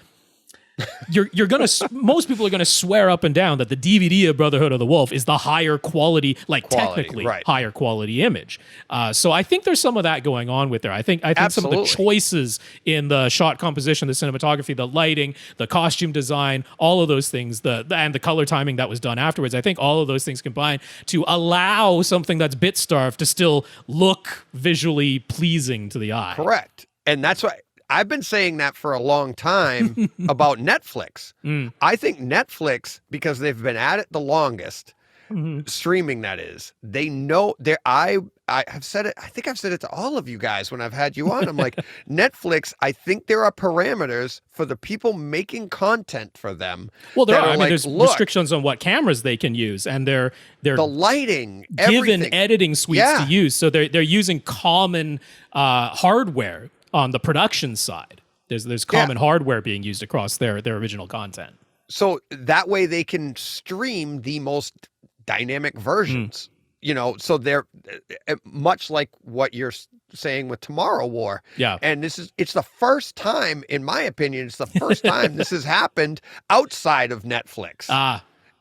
you're gonna most people are gonna swear up and down that the DVD of Brotherhood of the Wolf is the higher quality, technically right. higher quality image. So I think there's some of that going on with there. I think some of the choices in the shot composition, the cinematography, the lighting, the costume design, all of those things, and the color timing that was done afterwards. I think all of those things combine to allow something that's bit starved to still look visually pleasing to the eye. Correct, and that's why. I've been saying that for a long time about Netflix. I think Netflix, because they've been at it the longest, streaming that is, they know I have said it. I think I've said it to all of you guys when I've had you on. I'm like, Netflix, I think there are parameters for the people making content for them. Well, there are. I mean, there's restrictions on what cameras they can use, and they're the lighting, given everything. Editing suites to use. So they're using common hardware. On the production side, there's common hardware being used across their original content. So that way they can stream the most dynamic versions, so they're much like what you're saying with Tomorrow War. Yeah. And it's the first time, in my opinion, this has happened outside of Netflix.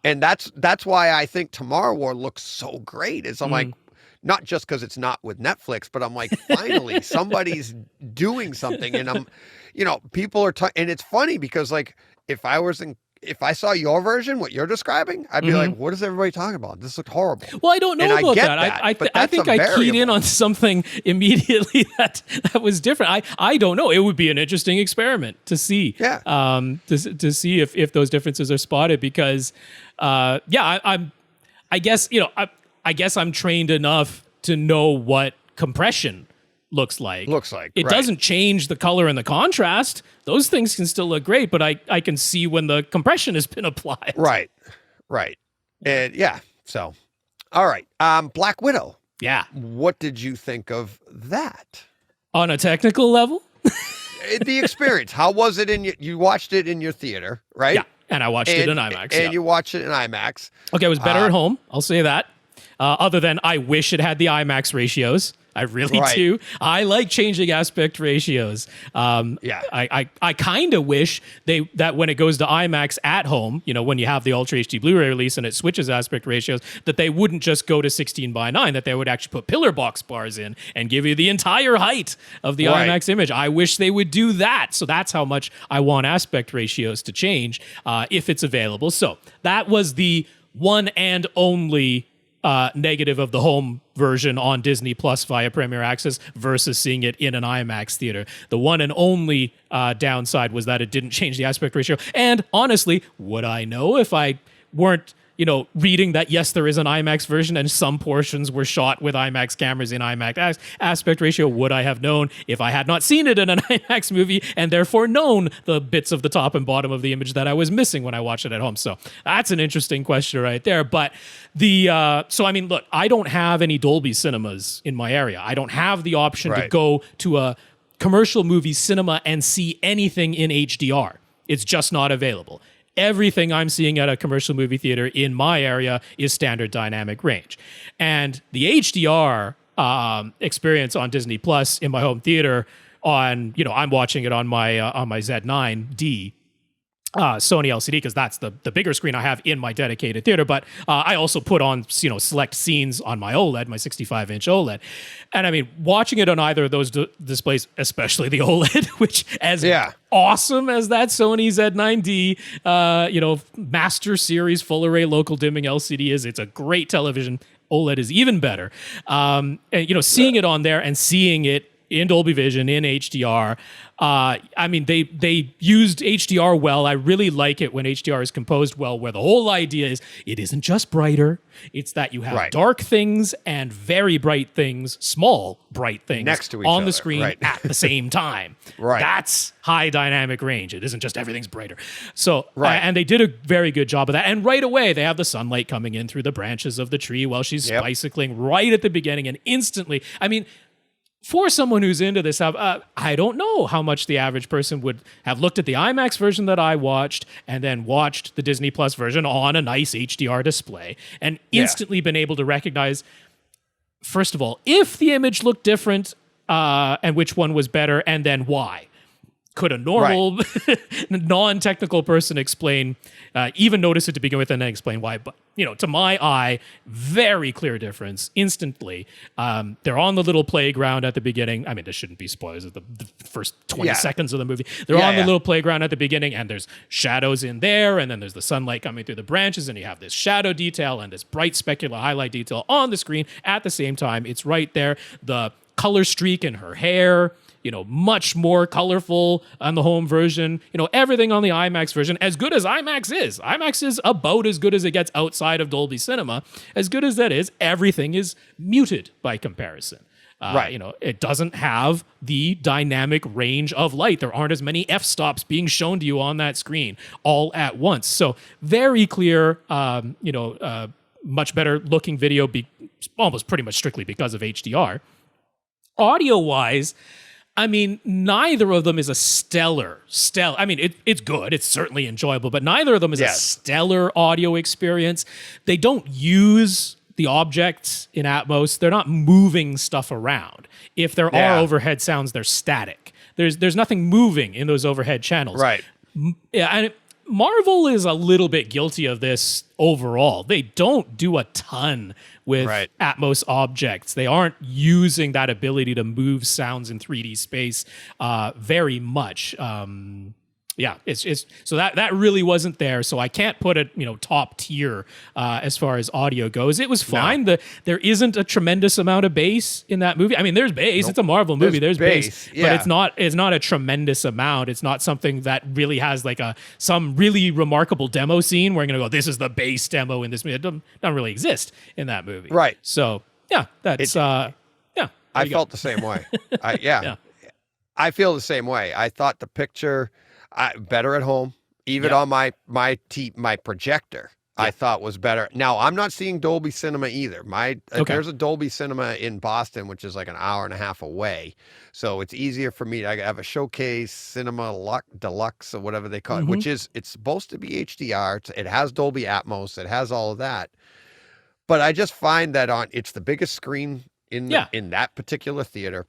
And that's why I think Tomorrow War looks so great. I'm like, not just because it's not with Netflix, but I'm like, finally, somebody's doing something. And people are, and it's funny because like, if I saw your version, what you're describing, I'd be like, what is everybody talking about? This looked horrible. Well, I don't know about that. I think I keyed in on something immediately that was different. I don't know. It would be an interesting experiment to see. Yeah. To see if those differences are spotted because, I guess I'm trained enough to know what compression looks like. It doesn't change the color and the contrast. Those things can still look great, but I can see when the compression has been applied. Right. And so, all right. Black Widow. Yeah. What did you think of that? On a technical level? The experience. How was it you watched it in your theater, right? Yeah, and I watched it in IMAX. And you watched it in IMAX. Okay, it was better at home. I'll say that. Other than I wish it had the IMAX ratios. I really do. I like changing aspect ratios. I kind of wish that when it goes to IMAX at home, when you have the Ultra HD Blu-ray release and it switches aspect ratios, that they wouldn't just go to 16:9, that they would actually put pillar box bars in and give you the entire height of the IMAX image. I wish they would do that. So that's how much I want aspect ratios to change if it's available. So that was the one and only negative of the home version on Disney Plus via Premier Access versus seeing it in an IMAX theater. The one and only downside was that it didn't change the aspect ratio. And honestly, would I know if I weren't reading that, yes, there is an IMAX version and some portions were shot with IMAX cameras in IMAX aspect ratio? Would I have known if I had not seen it in an IMAX movie and therefore known the bits of the top and bottom of the image that I was missing when I watched it at home? So that's an interesting question right there. But look, I don't have any Dolby cinemas in my area. I don't have the option to go to a commercial movie cinema and see anything in HDR. It's just not available. Everything I'm seeing at a commercial movie theater in my area is standard dynamic range. And the HDR experience on Disney Plus in my home theater I'm watching it on my Z9D Sony LCD because that's the bigger screen I have in my dedicated theater. But I also put on select scenes on my OLED, my 65-inch OLED. And I mean, watching it on either of those displays, especially the OLED, which awesome as that Sony Z9D, Master Series full array local dimming LCD is, it's a great television. OLED is even better. And seeing it on there and seeing it in Dolby Vision, in HDR. They used HDR well. I really like it when HDR is composed well, where the whole idea is it isn't just brighter. It's that you have dark things and very bright things, small bright things next to each on other. The screen at the same time. That's high dynamic range. It isn't just everything's brighter. So, and they did a very good job of that. And right away, they have the sunlight coming in through the branches of the tree while she's bicycling right at the beginning, and instantly, for someone who's into this, I don't know how much the average person would have looked at the IMAX version that I watched and then watched the Disney Plus version on a nice HDR display and instantly been able to recognize, first of all, if the image looked different and which one was better and then why. could a normal, non-technical person explain, even notice it to begin with and then explain why? But, to my eye, very clear difference instantly. They're on the little playground at the beginning. I mean, this shouldn't be spoilers of the first 20 seconds of the movie. They're on the little playground at the beginning, and there's shadows in there, and then there's the sunlight coming through the branches, and you have this shadow detail and this bright specular highlight detail on the screen at the same time. It's right there. The color streak in her hair, much more colorful on the home version. Everything on the IMAX version, as good as IMAX is about as good as it gets outside of Dolby Cinema. As good as that is, everything is muted by comparison. Right. It doesn't have the dynamic range of light. There aren't as many f-stops being shown to you on that screen all at once. So very clear, much better looking video, almost pretty much strictly because of HDR. Audio-wise, I mean, neither of them is a stellar. I mean, it's good. It's certainly enjoyable, but neither of them is a stellar audio experience. They don't use the objects in Atmos. They're not moving stuff around. If there are overhead sounds, they're static. There's nothing moving in those overhead channels. Right. Yeah, and Marvel is a little bit guilty of this overall. They don't do a ton with Atmos objects. They aren't using that ability to move sounds in 3D space very much. It's so that really wasn't there. So I can't put it top tier as far as audio goes. It was fine. No. There isn't a tremendous amount of bass in that movie. I mean, there's bass. Nope. It's a Marvel movie. There's bass, but it's not a tremendous amount. It's not something that really has like some really remarkable demo scene where you're gonna go, this is the bass demo in this movie. It doesn't really exist in that movie. Right. So that's I felt the same way. I feel the same way. I thought the picture. Better at home, even on my projector. I thought was better. Now I'm not seeing Dolby Cinema either. There's a Dolby Cinema in Boston, which is like an hour and a half away, so it's easier for me. I have a Showcase Cinema Deluxe or whatever they call it, which it's supposed to be HDR. It has Dolby Atmos. It has all of that. But I just find that it's the biggest screen in that particular theater.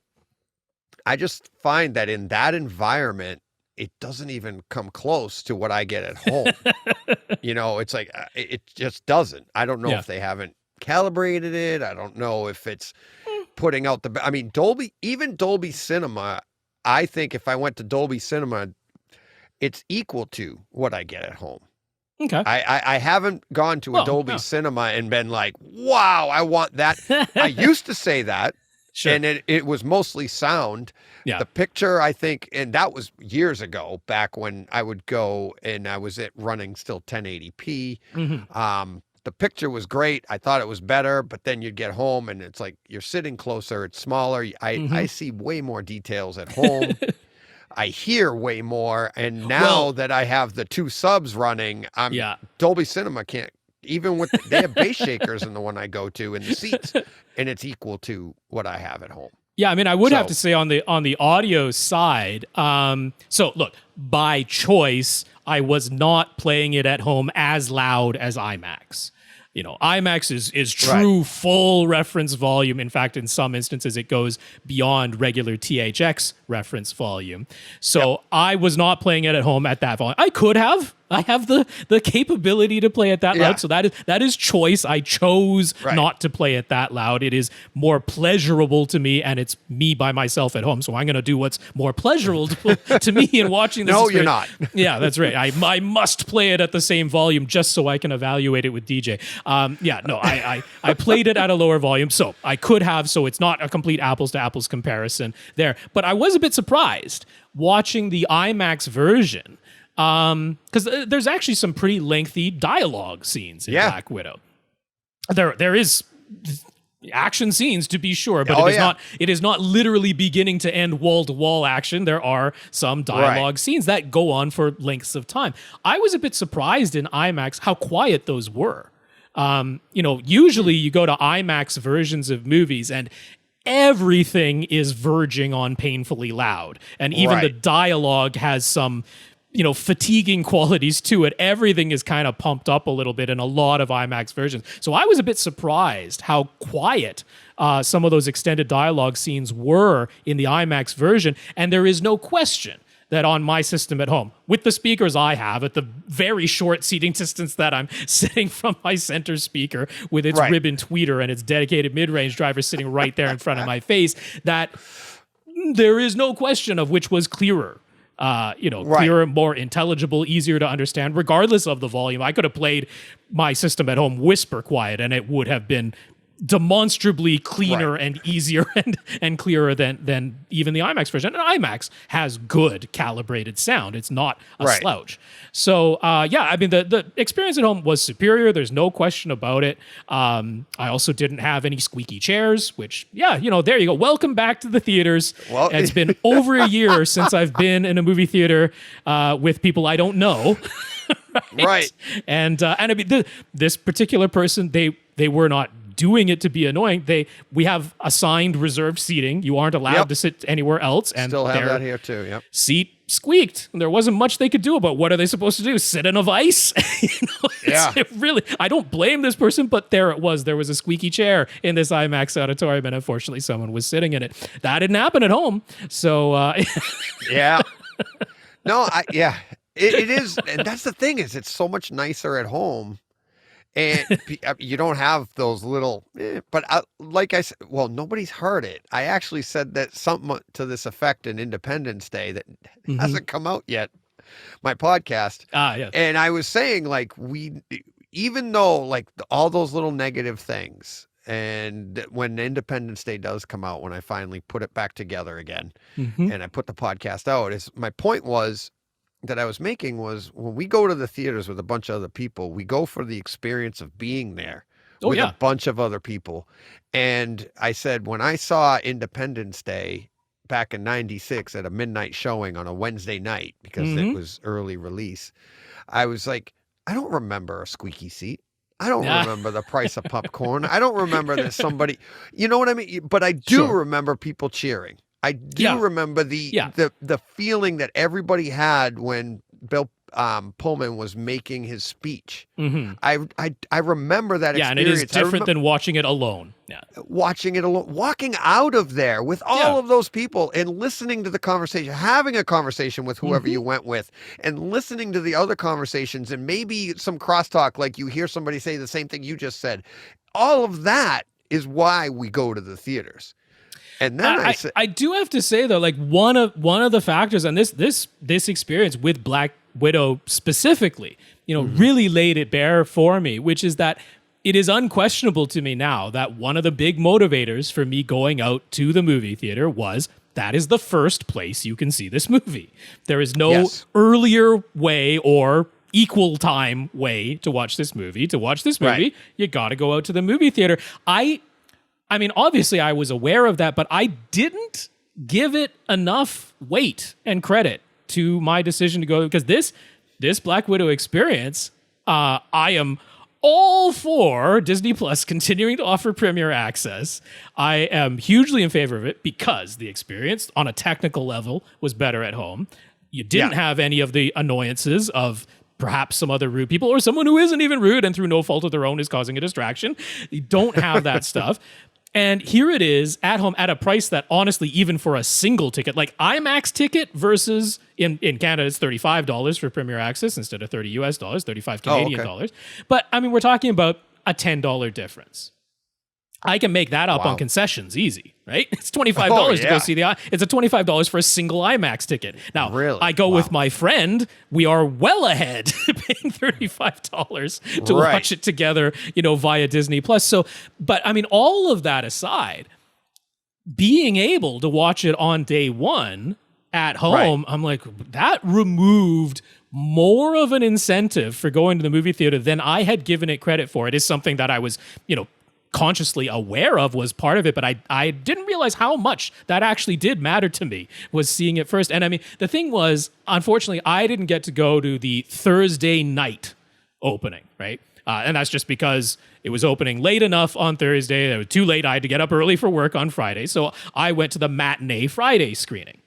I just find that in that environment, it doesn't even come close to what I get at home. It's like, it just doesn't. I don't know if they haven't calibrated it. I don't know if it's putting out Dolby Cinema. I think if I went to Dolby Cinema, it's equal to what I get at home. Okay. I haven't gone to a Dolby Cinema and been like, wow, I want that. I used to say that. Sure. And it was mostly sound. Yeah. The picture, I think, and that was years ago, back when I would go and I was running still 1080p. The picture was great. I thought it was better, but then you'd get home and it's like you're sitting closer, it's smaller. I see way more details at home. I hear way more. And now that I have the two subs running, Dolby Cinema can't. Even with they have bass shakers in the one I go to in the seats, and it's equal to what I have at home. Yeah, I mean, I would have to say on the audio side. So look, by choice, I was not playing it at home as loud as IMAX. IMAX is true full reference volume. In fact, in some instances, it goes beyond regular THX reference volume. So I was not playing it at home at that volume. I could have. I have the capability to play it that loud. So that is choice. I chose not to play it that loud. It is more pleasurable to me, and it's me by myself at home. So I'm going to do what's more pleasurable to me in watching this. No, experience. You're not. Yeah, that's right. I must play it at the same volume just so I can evaluate it with DJ. I played it at a lower volume, so I could have. So it's not a complete apples to apples comparison there. But I was a bit surprised watching the IMAX version. Because there's actually some pretty lengthy dialogue scenes in Black Widow. There is action scenes to be sure, but it is not literally beginning to end wall-to-wall action. There are some dialogue scenes that go on for lengths of time. I was a bit surprised in IMAX how quiet those were. Usually you go to IMAX versions of movies and everything is verging on painfully loud. And even the dialogue has some fatiguing qualities to it. Everything is kind of pumped up a little bit in a lot of IMAX versions. So I was a bit surprised how quiet some of those extended dialogue scenes were in the IMAX version. And there is no question that on my system at home, with the speakers I have at the very short seating distance that I'm sitting from my center speaker with its ribbon tweeter and its dedicated mid-range driver sitting right there in front of my face, that there is no question of which was clearer. Clearer, more intelligible, easier to understand, regardless of the volume. I could have played my system at home whisper quiet, and it would have been demonstrably cleaner and easier and clearer than even the IMAX version. And IMAX has good calibrated sound. It's not a slouch. So, the experience at home was superior. There's no question about it. I also didn't have any squeaky chairs, which, there you go. Welcome back to the theaters. Well, it's been over a year since I've been in a movie theater with people I don't know. Right. And I mean, this particular person, they were not doing it to be annoying. We have assigned reserved seating. You aren't allowed to sit anywhere else. And still have that here too. Yep. Seat squeaked. And there wasn't much they could do about what are they supposed to do? Sit in a vice? It really, I don't blame this person, but there it was. There was a squeaky chair in this IMAX auditorium, and unfortunately someone was sitting in it. That didn't happen at home. So yeah. No, it is, and that's the thing, is it's so much nicer at home. And you don't have those little, but like I said, well, nobody's heard it. I actually said that something to this effect in Independence Day that hasn't come out yet, my podcast. Yes. And I was saying, like, even though like all those little negative things, and when Independence Day does come out, when I finally put it back together again, and I put the podcast out, my point was, that I was making was, when we go to the theaters with a bunch of other people, we go for the experience of being there with a bunch of other people. And I said, when I saw Independence Day back in 96 at a midnight showing on a Wednesday night, because it was early release, I was like, I don't remember a squeaky seat. I don't remember the price of popcorn. I don't remember that somebody, you know what I mean? But I do remember people cheering. I do remember the feeling that everybody had when Bill Pullman was making his speech. I remember that experience. Yeah, and it is different than watching it alone. Yeah, watching it alone, walking out of there with all of those people and listening to the conversation, having a conversation with whoever you went with, and listening to the other conversations, and maybe some crosstalk, like you hear somebody say the same thing you just said. All of that is why we go to the theaters. And then I do have to say though, like one of the factors, and this experience with Black Widow specifically, really laid it bare for me, which is that it is unquestionable to me now that one of the big motivators for me going out to the movie theater was that is the first place you can see this movie. There is no earlier way or equal time way to watch this movie. To watch this movie, you got to go out to the movie theater. I mean, obviously I was aware of that, but I didn't give it enough weight and credit to my decision to go, because this Black Widow experience, I am all for Disney Plus continuing to offer Premier Access. I am hugely in favor of it because the experience on a technical level was better at home. You didn't have any of the annoyances of perhaps some other rude people or someone who isn't even rude and through no fault of their own is causing a distraction. You don't have that stuff. And here it is at home at a price that honestly, even for a single ticket, like IMAX ticket versus in Canada, it's $35 for Premier Access instead of $30 US, 35 Canadian dollars. But I mean, we're talking about a $10 difference. I can make that up on concessions easy, right? It's $25 to go see it's a $25 for a single IMAX ticket. Now, I go with my friend. We are well ahead paying $35 to watch it together, via Disney Plus. So, but I mean, all of that aside, being able to watch it on day one at home, I'm like, that removed more of an incentive for going to the movie theater than I had given it credit for. It is something that I was, consciously aware of was part of it, but I didn't realize how much that actually did matter to me, was seeing it first. And I mean, the thing was, unfortunately, I didn't get to go to the Thursday night opening, right? And that's just because it was opening late enough on Thursday. It was too late. I had to get up early for work on Friday. So I went to the matinee Friday screening.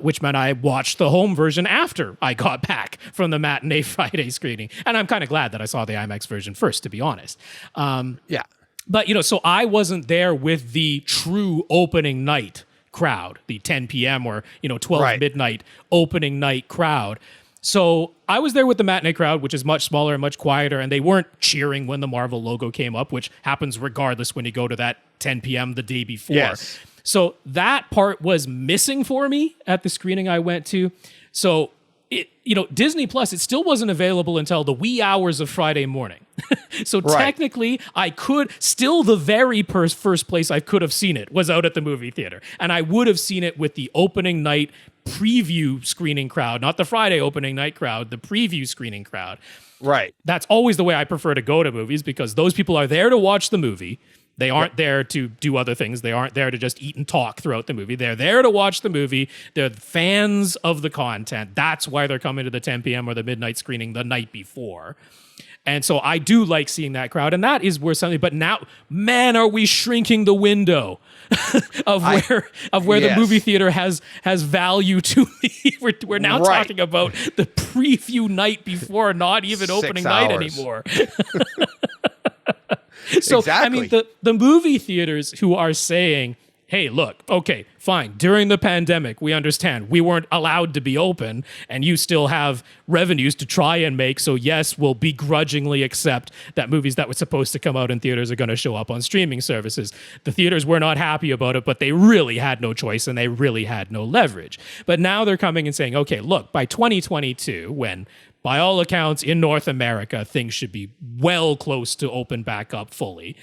Which meant I watched the home version after I got back from the matinee Friday screening. And I'm kind of glad that I saw the IMAX version first, to be honest. But, so I wasn't there with the true opening night crowd, the 10 p.m. or 12 Right. midnight opening night crowd. So I was there with the matinee crowd, which is much smaller and much quieter, and they weren't cheering when the Marvel logo came up, which happens regardless when you go to that 10 p.m. the day before. Yes. So that part was missing for me at the screening I went to. So Disney Plus, it still wasn't available until the wee hours of Friday morning. So technically, I could still the very first place I could have seen it was out at the movie theater. And I would have seen it with the opening night preview screening crowd, not the Friday opening night crowd, the preview screening crowd. Right. That's always the way I prefer to go to movies because those people are there to watch the movie. They aren't there to do other things. They aren't there to just eat and talk throughout the movie. They're there to watch the movie. They're fans of the content. That's why they're coming to the 10 p.m. or the midnight screening the night before. And so I do like seeing that crowd. And that is where something, but now, man, are we shrinking the window of where the movie theater has value to me. We're now talking about the preview night before, not even 6 opening night hours. anymore. So, Exactly. I mean, the movie theaters who are saying, hey, look, okay, fine. During the pandemic, we understand we weren't allowed to be open and you still have revenues to try and make. So yes, we'll begrudgingly accept that movies that were supposed to come out in theaters are going to show up on streaming services. The theaters were not happy about it, but they really had no choice and they really had no leverage. But now they're coming and saying, okay, look, by 2022, when by all accounts in North America, things should be well close to open back up fully,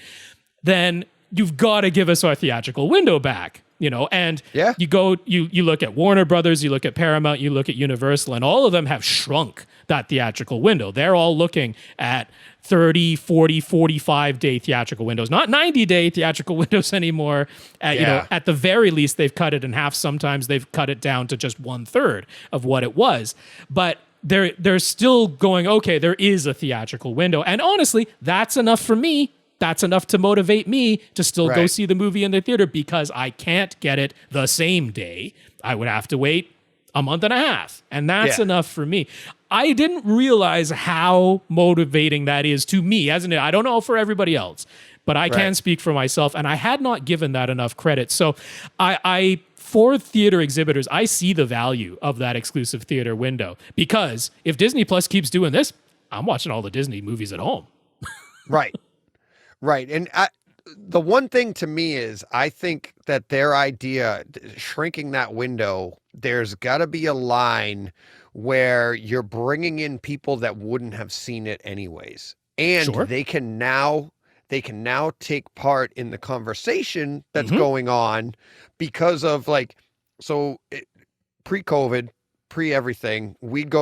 then you've got to give us our theatrical window back, and you look at Warner Brothers, you look at Paramount, you look at Universal, and all of them have shrunk that theatrical window. They're all looking at 30, 40, 45-day theatrical windows, not 90-day theatrical windows anymore. At the very least, they've cut it in half. Sometimes they've cut it down to just 1/3 of what it was. But they're still going, okay, there is a theatrical window. And honestly, that's enough for me. That's enough to motivate me to still go see the movie in the theater because I can't get it the same day. I would have to wait a month and a half. And that's enough for me. I didn't realize how motivating that is to me, I don't know for everybody else, but I can speak for myself. And I had not given that enough credit. So for theater exhibitors, I see the value of that exclusive theater window because if Disney Plus keeps doing this, I'm watching all the Disney movies at home. Right. Right. And the one thing to me is I think that their idea, shrinking that window, there's got to be a line where you're bringing in people that wouldn't have seen it anyways. And they can now take part in the conversation that's going on because of pre-COVID, pre-everything,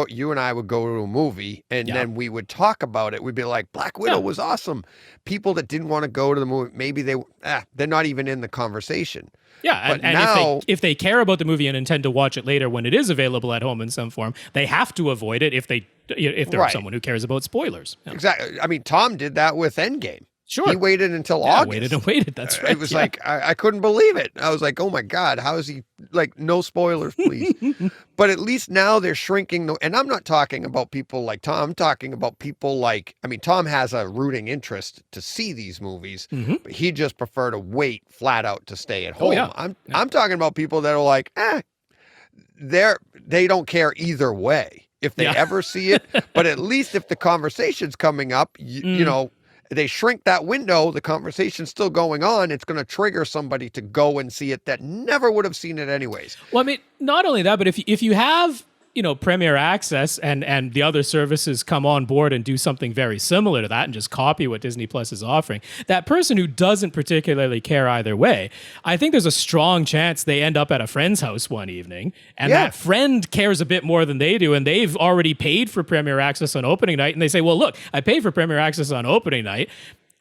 you and I would go to a movie and then we would talk about it. We'd be like, Black Widow was awesome. People that didn't want to go to the movie, maybe they're not even in the conversation. Yeah, but and now, if they care about the movie and intend to watch it later when it is available at home in some form, they have to avoid it if they're someone who cares about spoilers. Yeah. Exactly. I mean, Tom did that with Endgame. Sure. He waited until August. Waited and waited. That's right. It was like, I couldn't believe it. I was like, oh my God, how is he no spoilers, please. But at least now they're shrinking. And I'm not talking about people like Tom. I'm talking about people Tom has a rooting interest to see these movies, but he just prefer to wait flat out to stay at home. Oh, yeah. I'm talking about people that are like, they don't care either way if they ever see it. But at least if the conversation's coming up, they shrink that window, the conversation's still going on, it's going to trigger somebody to go and see it that never would have seen it anyways. Well, I mean, not only that, but if you have, Premier Access and the other services come on board and do something very similar to that and just copy what Disney Plus is offering, that person who doesn't particularly care either way, I think there's a strong chance they end up at a friend's house one evening and that friend cares a bit more than they do and they've already paid for Premier Access on opening night and they say, well, look, I paid for Premier Access on opening night.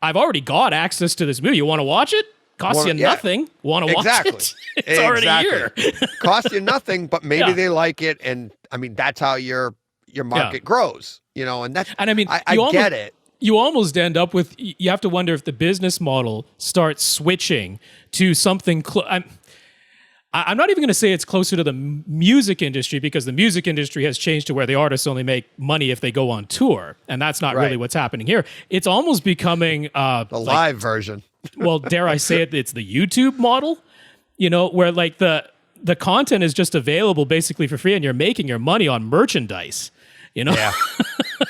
I've already got access to this movie. You want to watch it? Costs you nothing. Want to watch it? It's already here. Costs you nothing, but maybe they like it. And I mean, that's how your market grows, and that's, and I mean, I get it. You almost end up with, you have to wonder if the business model starts switching to something. I'm not even going to say it's closer to the music industry because the music industry has changed to where the artists only make money if they go on tour. And that's not really what's happening here. It's almost becoming the live version. Well, dare I say it, it's the YouTube model. where like the content is just available basically for free and you're making your money on merchandise. Yeah.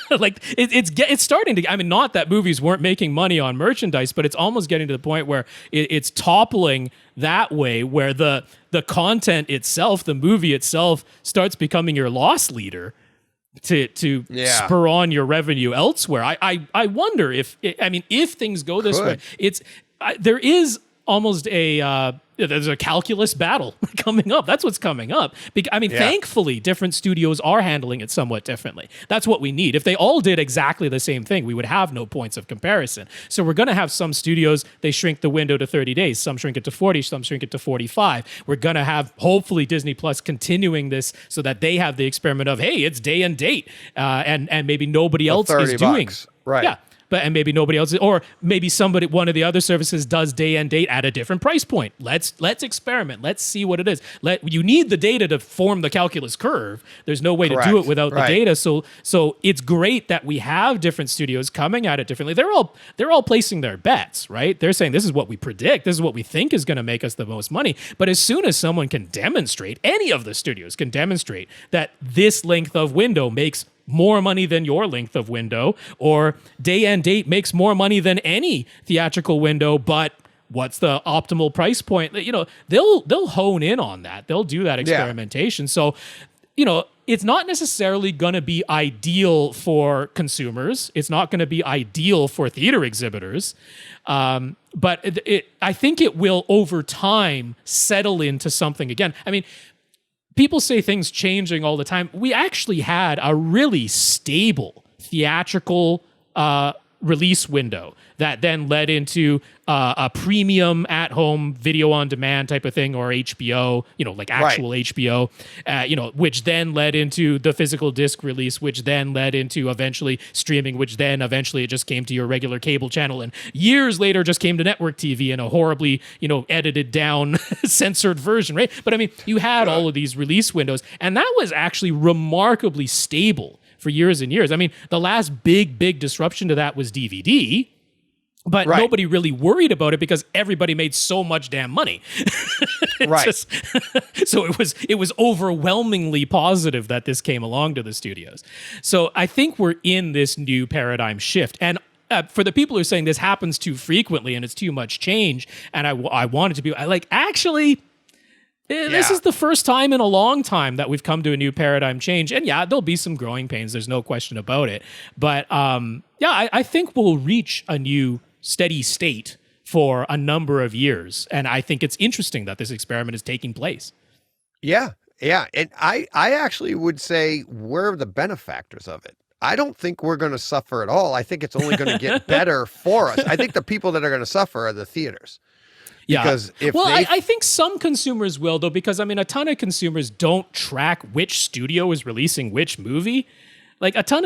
Like it's starting to, I mean, not that movies weren't making money on merchandise, but it's almost getting to the point where it's toppling that way, where the content itself, the movie itself, starts becoming your loss leader to spur on your revenue elsewhere. I wonder if things go this way, there is almost there's a calculus battle coming up. That's what's coming up. Thankfully, different studios are handling it somewhat differently. That's what we need. If they all did exactly the same thing, we would have no points of comparison. So we're going to have some studios, they shrink the window to 30 days. Some shrink it to 40, some shrink it to 45. We're going to have, hopefully, Disney Plus continuing this so that they have the experiment of, hey, it's day and date, and maybe nobody else is doing. Right. Yeah. And maybe nobody else, or maybe one of the other services does day and date at a different price point. Let's experiment. Let's see what it is. You need the data to form the calculus curve. There's no way to do it without the data. So it's great that we have different studios coming at it differently. They're all placing their bets, right? They're saying this is what we predict. This is what we think is going to make us the most money. But as soon as someone can demonstrate, any of the studios can demonstrate that this length of window makes more money than your length of window, or day and date makes more money than any theatrical window, but what's the optimal price point? They'll hone in on that. They'll do that experimentation. So, it's not necessarily going to be ideal for consumers. It's not going to be ideal for theater exhibitors. But I think it will, over time, settle into something again. I mean, people say things changing all the time. We actually had a really stable theatrical release window that then led into a premium at-home video-on-demand type of thing, or HBO, like actual HBO, which then led into the physical disc release, which then led into eventually streaming, which then eventually it just came to your regular cable channel, and years later just came to network TV in a horribly, edited down, censored version, right? But I mean, you had all of these release windows, and that was actually remarkably stable for years and years. I mean, the last big disruption to that was DVD, but nobody really worried about it because everybody made so much damn money. So it was overwhelmingly positive that this came along to the studios. So I think we're in this new paradigm shift. And for the people who are saying this happens too frequently and it's too much change, and I want it to be, this is the first time in a long time that we've come to a new paradigm change. And there'll be some growing pains. There's no question about it. But I think we'll reach a new steady state for a number of years. And I think it's interesting that this experiment is taking place. Yeah. And I actually would say we're the benefactors of it. I don't think we're going to suffer at all. I think it's only going to get better for us. I think the people that are going to suffer are the theaters. Yeah. Because I think some consumers will, though, because a ton of consumers don't track which studio is releasing which movie. Like a ton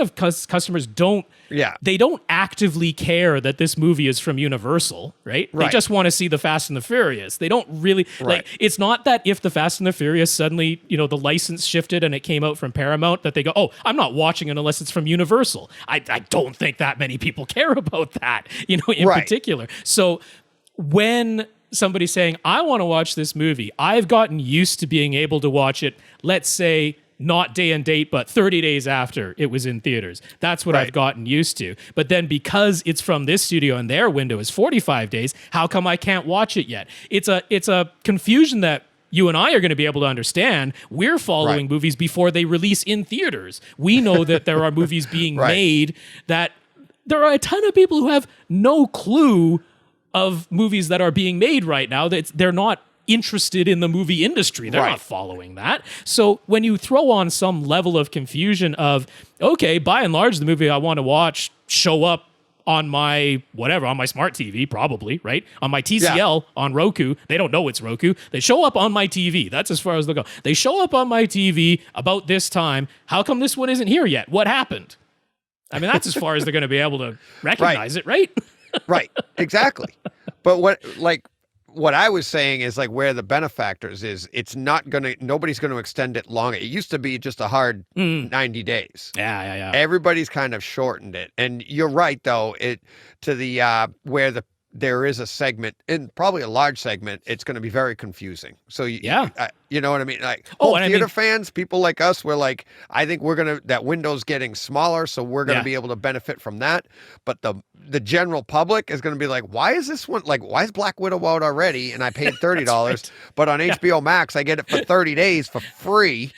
of customers don't. Yeah. They don't actively care that this movie is from Universal, right? They just want to see the Fast and the Furious. They don't really like. It's not that if the Fast and the Furious suddenly, the license shifted and it came out from Paramount, that they go, oh, I'm not watching it unless it's from Universal. I don't think that many people care about that, in particular. So when somebody's saying, I want to watch this movie, I've gotten used to being able to watch it, let's say, not day and date, but 30 days after it was in theaters. That's what I've gotten used to. But then because it's from this studio and their window is 45 days, how come I can't watch it yet? It's a confusion that you and I are going to be able to understand. We're following movies before they release in theaters. We know that there are movies being made that there are a ton of people who have no clue of movies that are being made right now. They're not interested in the movie industry. They're not following that. So when you throw on some level of confusion of, okay, by and large, the movie I want to watch show up on my whatever, on my smart TV, probably, right? On my TCL, on Roku. They don't know it's Roku. They show up on my TV. That's as far as they'll go. They show up on my TV about this time. How come this one isn't here yet? What happened? I mean, that's as far as they're going to be able to recognize it, right? Right, exactly. But what I was saying is where the benefactors is, nobody's going to extend it longer. It used to be just a hard 90 days. Yeah. Everybody's kind of shortened it. And you're right, though, where the there is a segment, and probably a large segment, it's going to be very confusing. So you know what I mean? Like theater fans, people like us, we're like, I think that window's getting smaller, so we're going to be able to benefit from that. But the general public is going to be like, why is this one, like, why is Black Widow out already? And I paid $30, right. But on HBO Max, I get it for 30 days for free.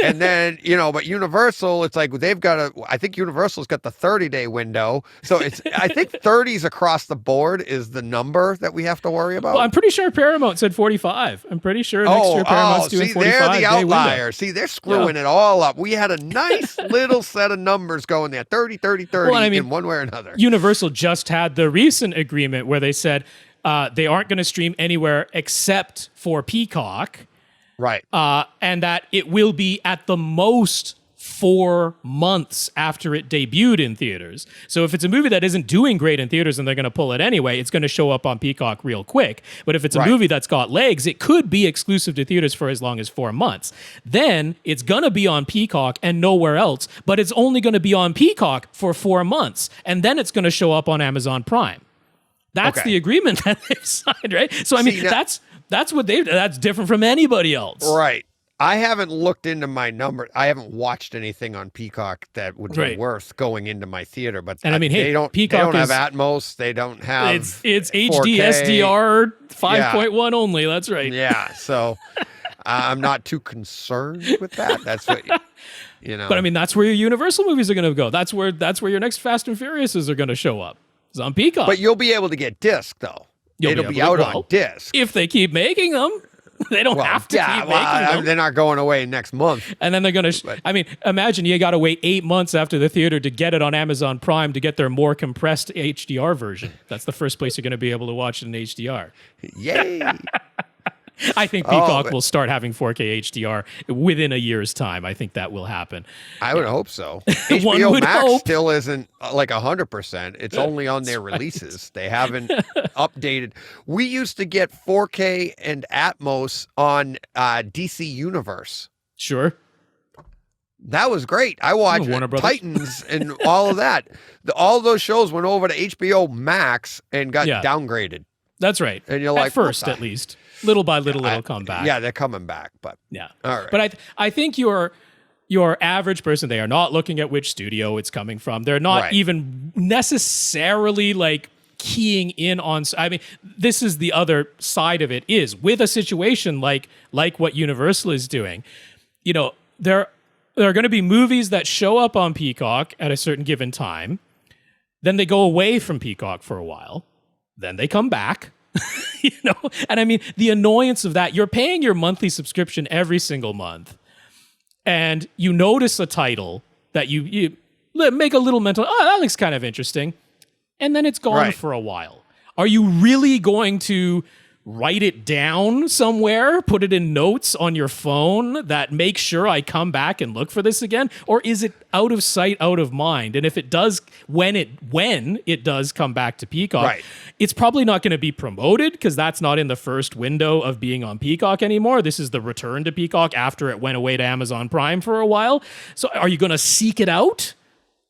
And then, but Universal, it's like, I think Universal's got the 30-day window. So I think 30s across the board is the number that we have to worry about. Well, I'm pretty sure Paramount said 45. I'm pretty sure next year Paramount's doing 45. They're the outlier. See, they're screwing it all up. We had a nice little set of numbers going there, 30, 30, 30 in one way or another. Universal just had the recent agreement where they said they aren't going to stream anywhere except for Peacock. Right. And that it will be at the most 4 months after it debuted in theaters. So if it's a movie that isn't doing great in theaters and they're going to pull it anyway, it's going to show up on Peacock real quick. But if it's a movie that's got legs, it could be exclusive to theaters for as long as 4 months. Then it's going to be on Peacock and nowhere else, but it's only going to be on Peacock for 4 months. And then it's going to show up on Amazon Prime. That's the agreement that they've signed, right? So, that's what that's different from anybody else. Right. I haven't looked into my number. I haven't watched anything on Peacock that would be worth going into my theater. But they don't have Atmos. They don't have. It's HD 4K. SDR 5.1 only. That's right. Yeah. So I'm not too concerned with that. That's what But that's where your Universal movies are going to go. That's where your next Fast and Furiouses are going to show up. It's on Peacock. But you'll be able to get disc though. It'll be out on disc if they keep making them. They don't have to keep making them. They're not going away next month. And then they're going to... imagine you got to wait 8 months after the theater to get it on Amazon Prime to get their more compressed HDR version. That's the first place you're going to be able to watch it in HDR. Yay! I think Peacock will start having 4K HDR within a year's time. I think that will happen. I would hope so. HBO Max still isn't like 100%. It's only on their releases. They haven't updated. We used to get 4K and Atmos on DC Universe. Sure. That was great. I watched Titans and all of that. All those shows went over to HBO Max and got downgraded. That's right. And you're like, at first, at least. Little by little, it'll come back. Yeah, they're coming back, but yeah. All right. But I think your average person, they are not looking at which studio it's coming from. They're not even necessarily like keying in on. This is the other side of it. Is with a situation like what Universal is doing. There are going to be movies that show up on Peacock at a certain given time. Then they go away from Peacock for a while. Then they come back. And the annoyance of that, you're paying your monthly subscription every single month and you notice a title that you make a little mental, that looks kind of interesting. And then it's gone for a while. Are you really going to write it down somewhere, put it in notes on your phone that make sure I come back and look for this again? Or is it out of sight, out of mind? And if it does, when it does come back to Peacock, it's probably not going to be promoted because that's not in the first window of being on Peacock anymore. This is the return to Peacock after it went away to Amazon Prime for a while. So are you going to seek it out?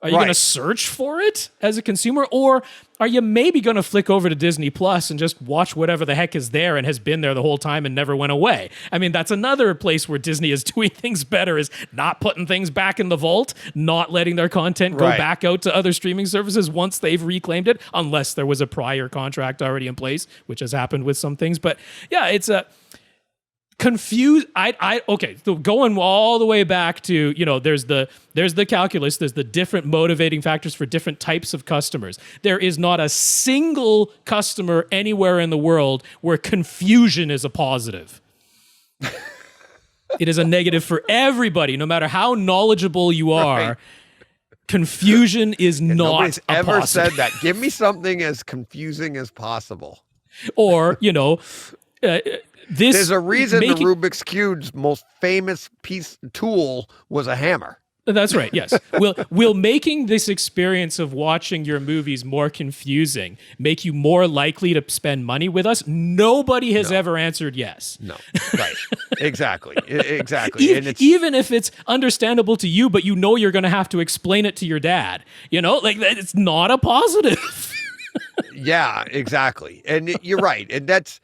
Are you going to search for it as a consumer? Or are you maybe going to flick over to Disney Plus and just watch whatever the heck is there and has been there the whole time and never went away? That's another place where Disney is doing things better, is not putting things back in the vault, not letting their content go back out to other streaming services once they've reclaimed it, unless there was a prior contract already in place, which has happened with some things. But yeah, it's a... confused. So going all the way back to, there's the calculus, there's the different motivating factors for different types of customers. There is not a single customer anywhere in the world where confusion is a positive. It is a negative for everybody, no matter how knowledgeable you are. Right. Confusion is not nobody's a ever positive. said that. Give me something as confusing as possible. Or, there's a reason the Rubik's Cube's most famous tool was a hammer. That's right, yes. Will making this experience of watching your movies more confusing make you more likely to spend money with us? Nobody has ever answered yes. No, right. Exactly. Even if it's understandable to you, but you're going to have to explain it to your dad. It's not a positive. Yeah, exactly. And you're right. And that's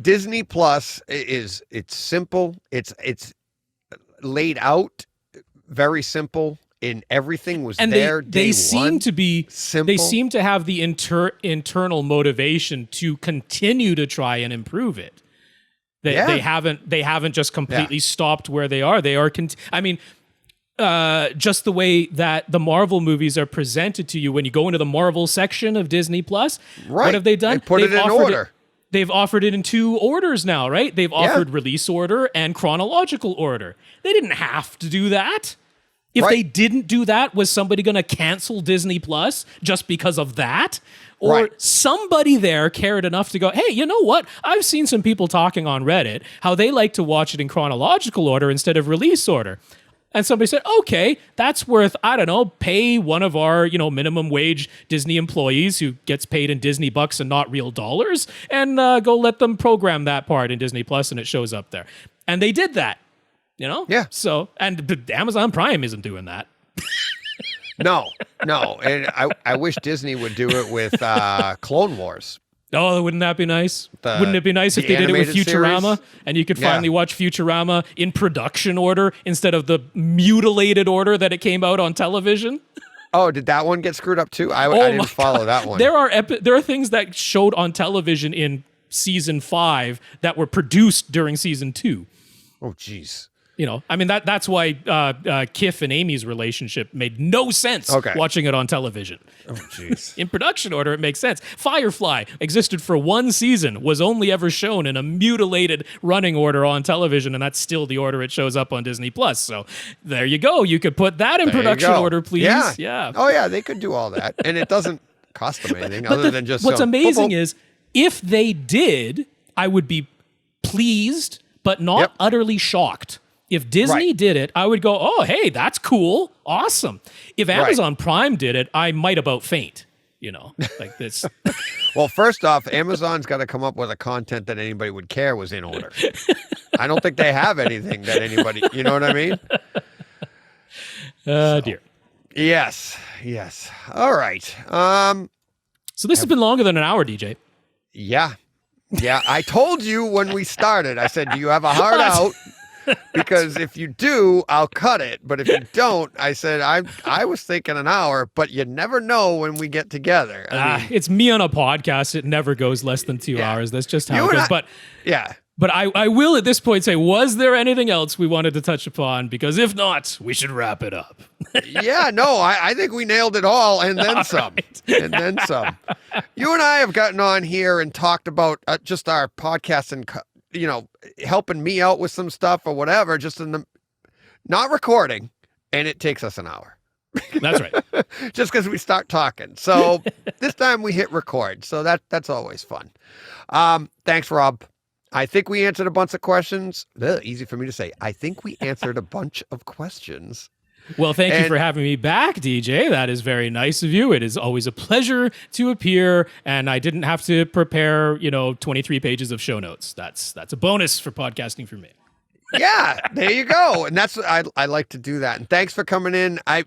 Disney Plus it's simple. It's laid out very simple, and everything was and there they day seem one. to be Simple. They seem to have the internal motivation to continue to try and improve it. They haven't just completely stopped where they are. They are just the way that the Marvel movies are presented to you when you go into the Marvel section of Disney Plus. Right. What have they done? They put it in order. They've offered it in 2 orders now, right? They've offered release order and chronological order. They didn't have to do that. If they didn't do that, was somebody going to cancel Disney Plus just because of that? Or somebody there cared enough to go, hey, you know what? I've seen some people talking on Reddit how they like to watch it in chronological order instead of release order. And somebody said, okay, that's worth, I don't know, pay one of our, minimum wage Disney employees who gets paid in Disney bucks and not real dollars, and go let them program that part in Disney Plus, and it shows up there. And they did that, Yeah. So, and Amazon Prime isn't doing that. No. And I wish Disney would do it with Clone Wars. Oh, wouldn't that be nice? Wouldn't it be nice if they did it with Futurama and you could finally watch Futurama in production order instead of the mutilated order that it came out on television? Oh, did that one get screwed up too? I didn't follow that one. There are things that showed on television in season 5 that were produced during season 2. Oh, jeez. That's why Kif and Amy's relationship made no sense watching it on television. Oh, jeez. In production order, it makes sense. Firefly existed for 1 season, was only ever shown in a mutilated running order on television, and that's still the order it shows up on Disney Plus. So there you go. You could put that in production order, please. Yeah. Oh, yeah, they could do all that, and it doesn't cost them anything other than just. What's amazing is if they did, I would be pleased, but not utterly shocked. If Disney did it, I would go, oh, hey, that's cool. Awesome. If Amazon Prime did it, I might about faint, like this. Well, first off, Amazon's got to come up with a content that anybody would care was in order. I don't think they have anything that anybody, you know what I mean? Dear. Yes. All right. So this has been longer than an hour, DJ. Yeah. I told you when we started, I said, do you have a heart out? Because if you do, I'll cut it. But if you don't, I said, I was thinking an hour, but you never know when we get together. I mean, it's me on a podcast. It never goes less than 2 hours. That's just how it goes. But I will at this point say, was there anything else we wanted to touch upon? Because if not, we should wrap it up. I think we nailed it all and then some. Right. And then some. You and I have gotten on here and talked about just our podcast and helping me out with some stuff or whatever, just not recording, and it takes us an hour. That's right. Just because we start talking. So this time we hit record. So that's always fun. Thanks, Rob. I think we answered a bunch of questions. Easy for me to say. I think we answered a bunch of questions. Well, thank you for having me back, DJ. That is very nice of you. It is always a pleasure to appear, and I didn't have to prepare, 23 pages of show notes. That's a bonus for podcasting for me. Yeah, there you go. And that's I like to do that. And thanks for coming in. I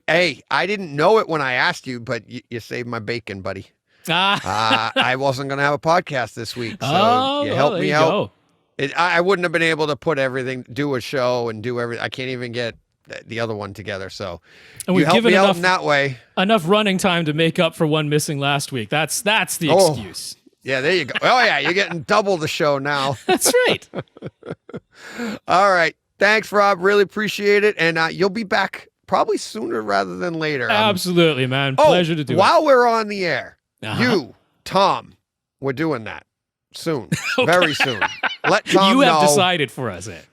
didn't know it when I asked you, but you saved my bacon, buddy. I wasn't going to have a podcast this week, so you helped me out. I wouldn't have been able to put everything, do a show and do everything. I can't even get the other one together. So and you helped me out in that way. Enough running time to make up for one missing last week. That's the excuse. Yeah, there you go. Oh yeah, you're getting double the show now. That's right. All right. Thanks, Rob. Really appreciate it. And you'll be back probably sooner rather than later. Absolutely, man. Pleasure to do it. While we're on the air, you, Tom, we're doing that soon. Very soon. Let Tom know. You have decided for us, Ed.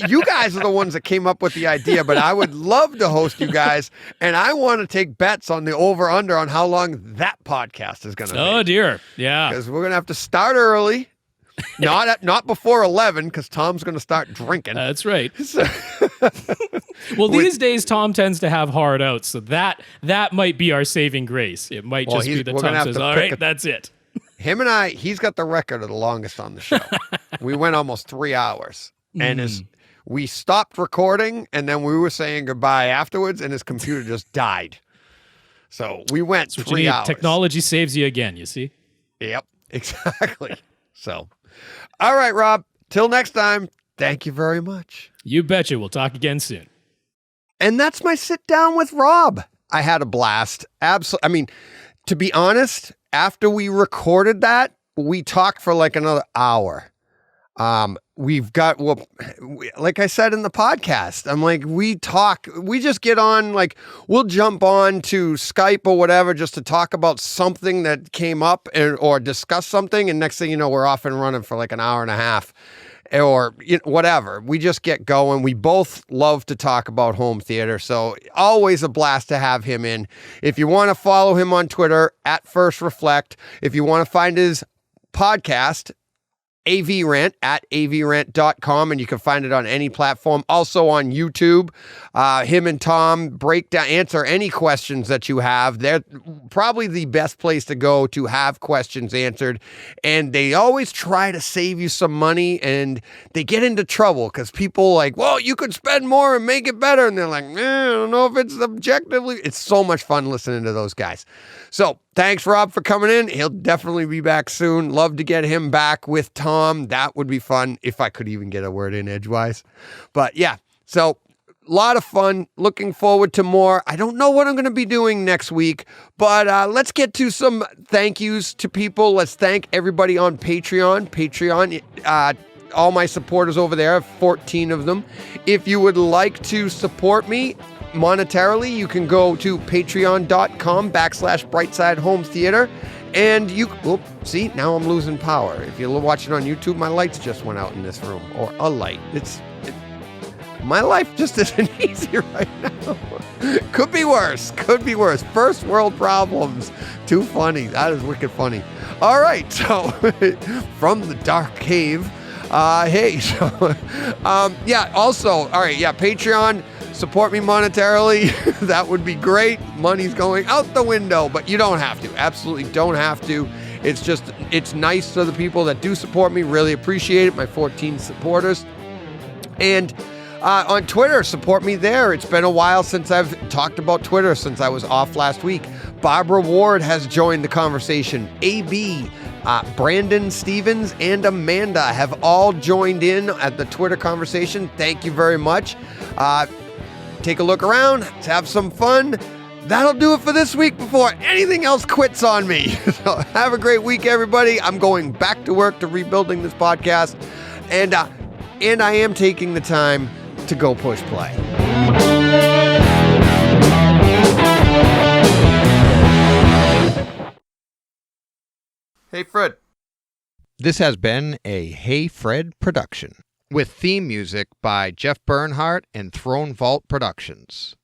You guys are the ones that came up with the idea, but I would love to host you guys, and I want to take bets on the over-under on how long that podcast is going to be. Oh, dear. Yeah. Because we're going to have to start early, not before 11, because Tom's going to start drinking. That's right. Well, these days, Tom tends to have hard outs, so that might be our saving grace. It might just be that Tom says, all right, that's it. Him and I, he's got the record of the longest on the show. We went almost 3 hours. And we stopped recording, and then we were saying goodbye afterwards, and his computer just died. So we went That's what you 3 need. hours. Technology saves you again, you see? Yep, exactly. So, all right, Rob, till next time, thank you very much. You betcha. We'll talk again soon. And that's my sit down with Rob. I had a blast. Absolutely. I mean, to be honest, after we recorded that, we talked for like another hour. We've got, well, like I said in the podcast, I'm like, we just get on, like, we'll jump on to Skype or whatever just to talk about something that came up or discuss something. And next thing you know, we're off and running for like an hour and a half or whatever. We just get going. We both love to talk about home theater. So always a blast to have him in. If you want to follow him on Twitter at First Reflect, if you want to find his podcast, AV Rant at avrant.com, and you can find it on any platform. Also on YouTube, him and Tom break down, answer any questions that you have. They're probably the best place to go to have questions answered. And they always try to save you some money, and they get into trouble because people like, well, you could spend more and make it better. And they're like, I don't know if it's objectively. It's so much fun listening to those guys. So thanks, Rob, for coming in. He'll definitely be back soon. Love to get him back with Tom. That would be fun if I could even get a word in edgewise. But yeah, so a lot of fun. Looking forward to more. I don't know what I'm going to be doing next week, but let's get to some thank yous to people. Let's thank everybody on Patreon. All my supporters over there, 14 of them. If you would like to support me monetarily, you can go to patreon.com/Brightside Home Theater. And see, now I'm losing power. If you're watching on YouTube, my lights just went out in this room, or a light. My life just isn't easy right now. Could be worse. First world problems. Too funny. That is wicked funny. All right. So from the dark cave. Also, all right. Yeah. Patreon. Support me monetarily. That would be great. Money's going out the window, but you don't have to. Absolutely don't have to. It's nice to the people that do support me. Really appreciate it. My 14 supporters. And on Twitter, support me there. It's been a while since I've talked about Twitter, since I was off last week. Barbara Ward has joined the conversation. AB, Brandon Stevens, and Amanda have all joined in at the Twitter conversation. Thank you very much. Take a look around, have some fun. That'll do it for this week before anything else quits on me. So have a great week, everybody. I'm going back to work to rebuilding this podcast. And I am taking the time to go push play. Hey, Fred. This has been a Hey Fred production, with theme music by Jeff Bernhardt and Throne Vault Productions.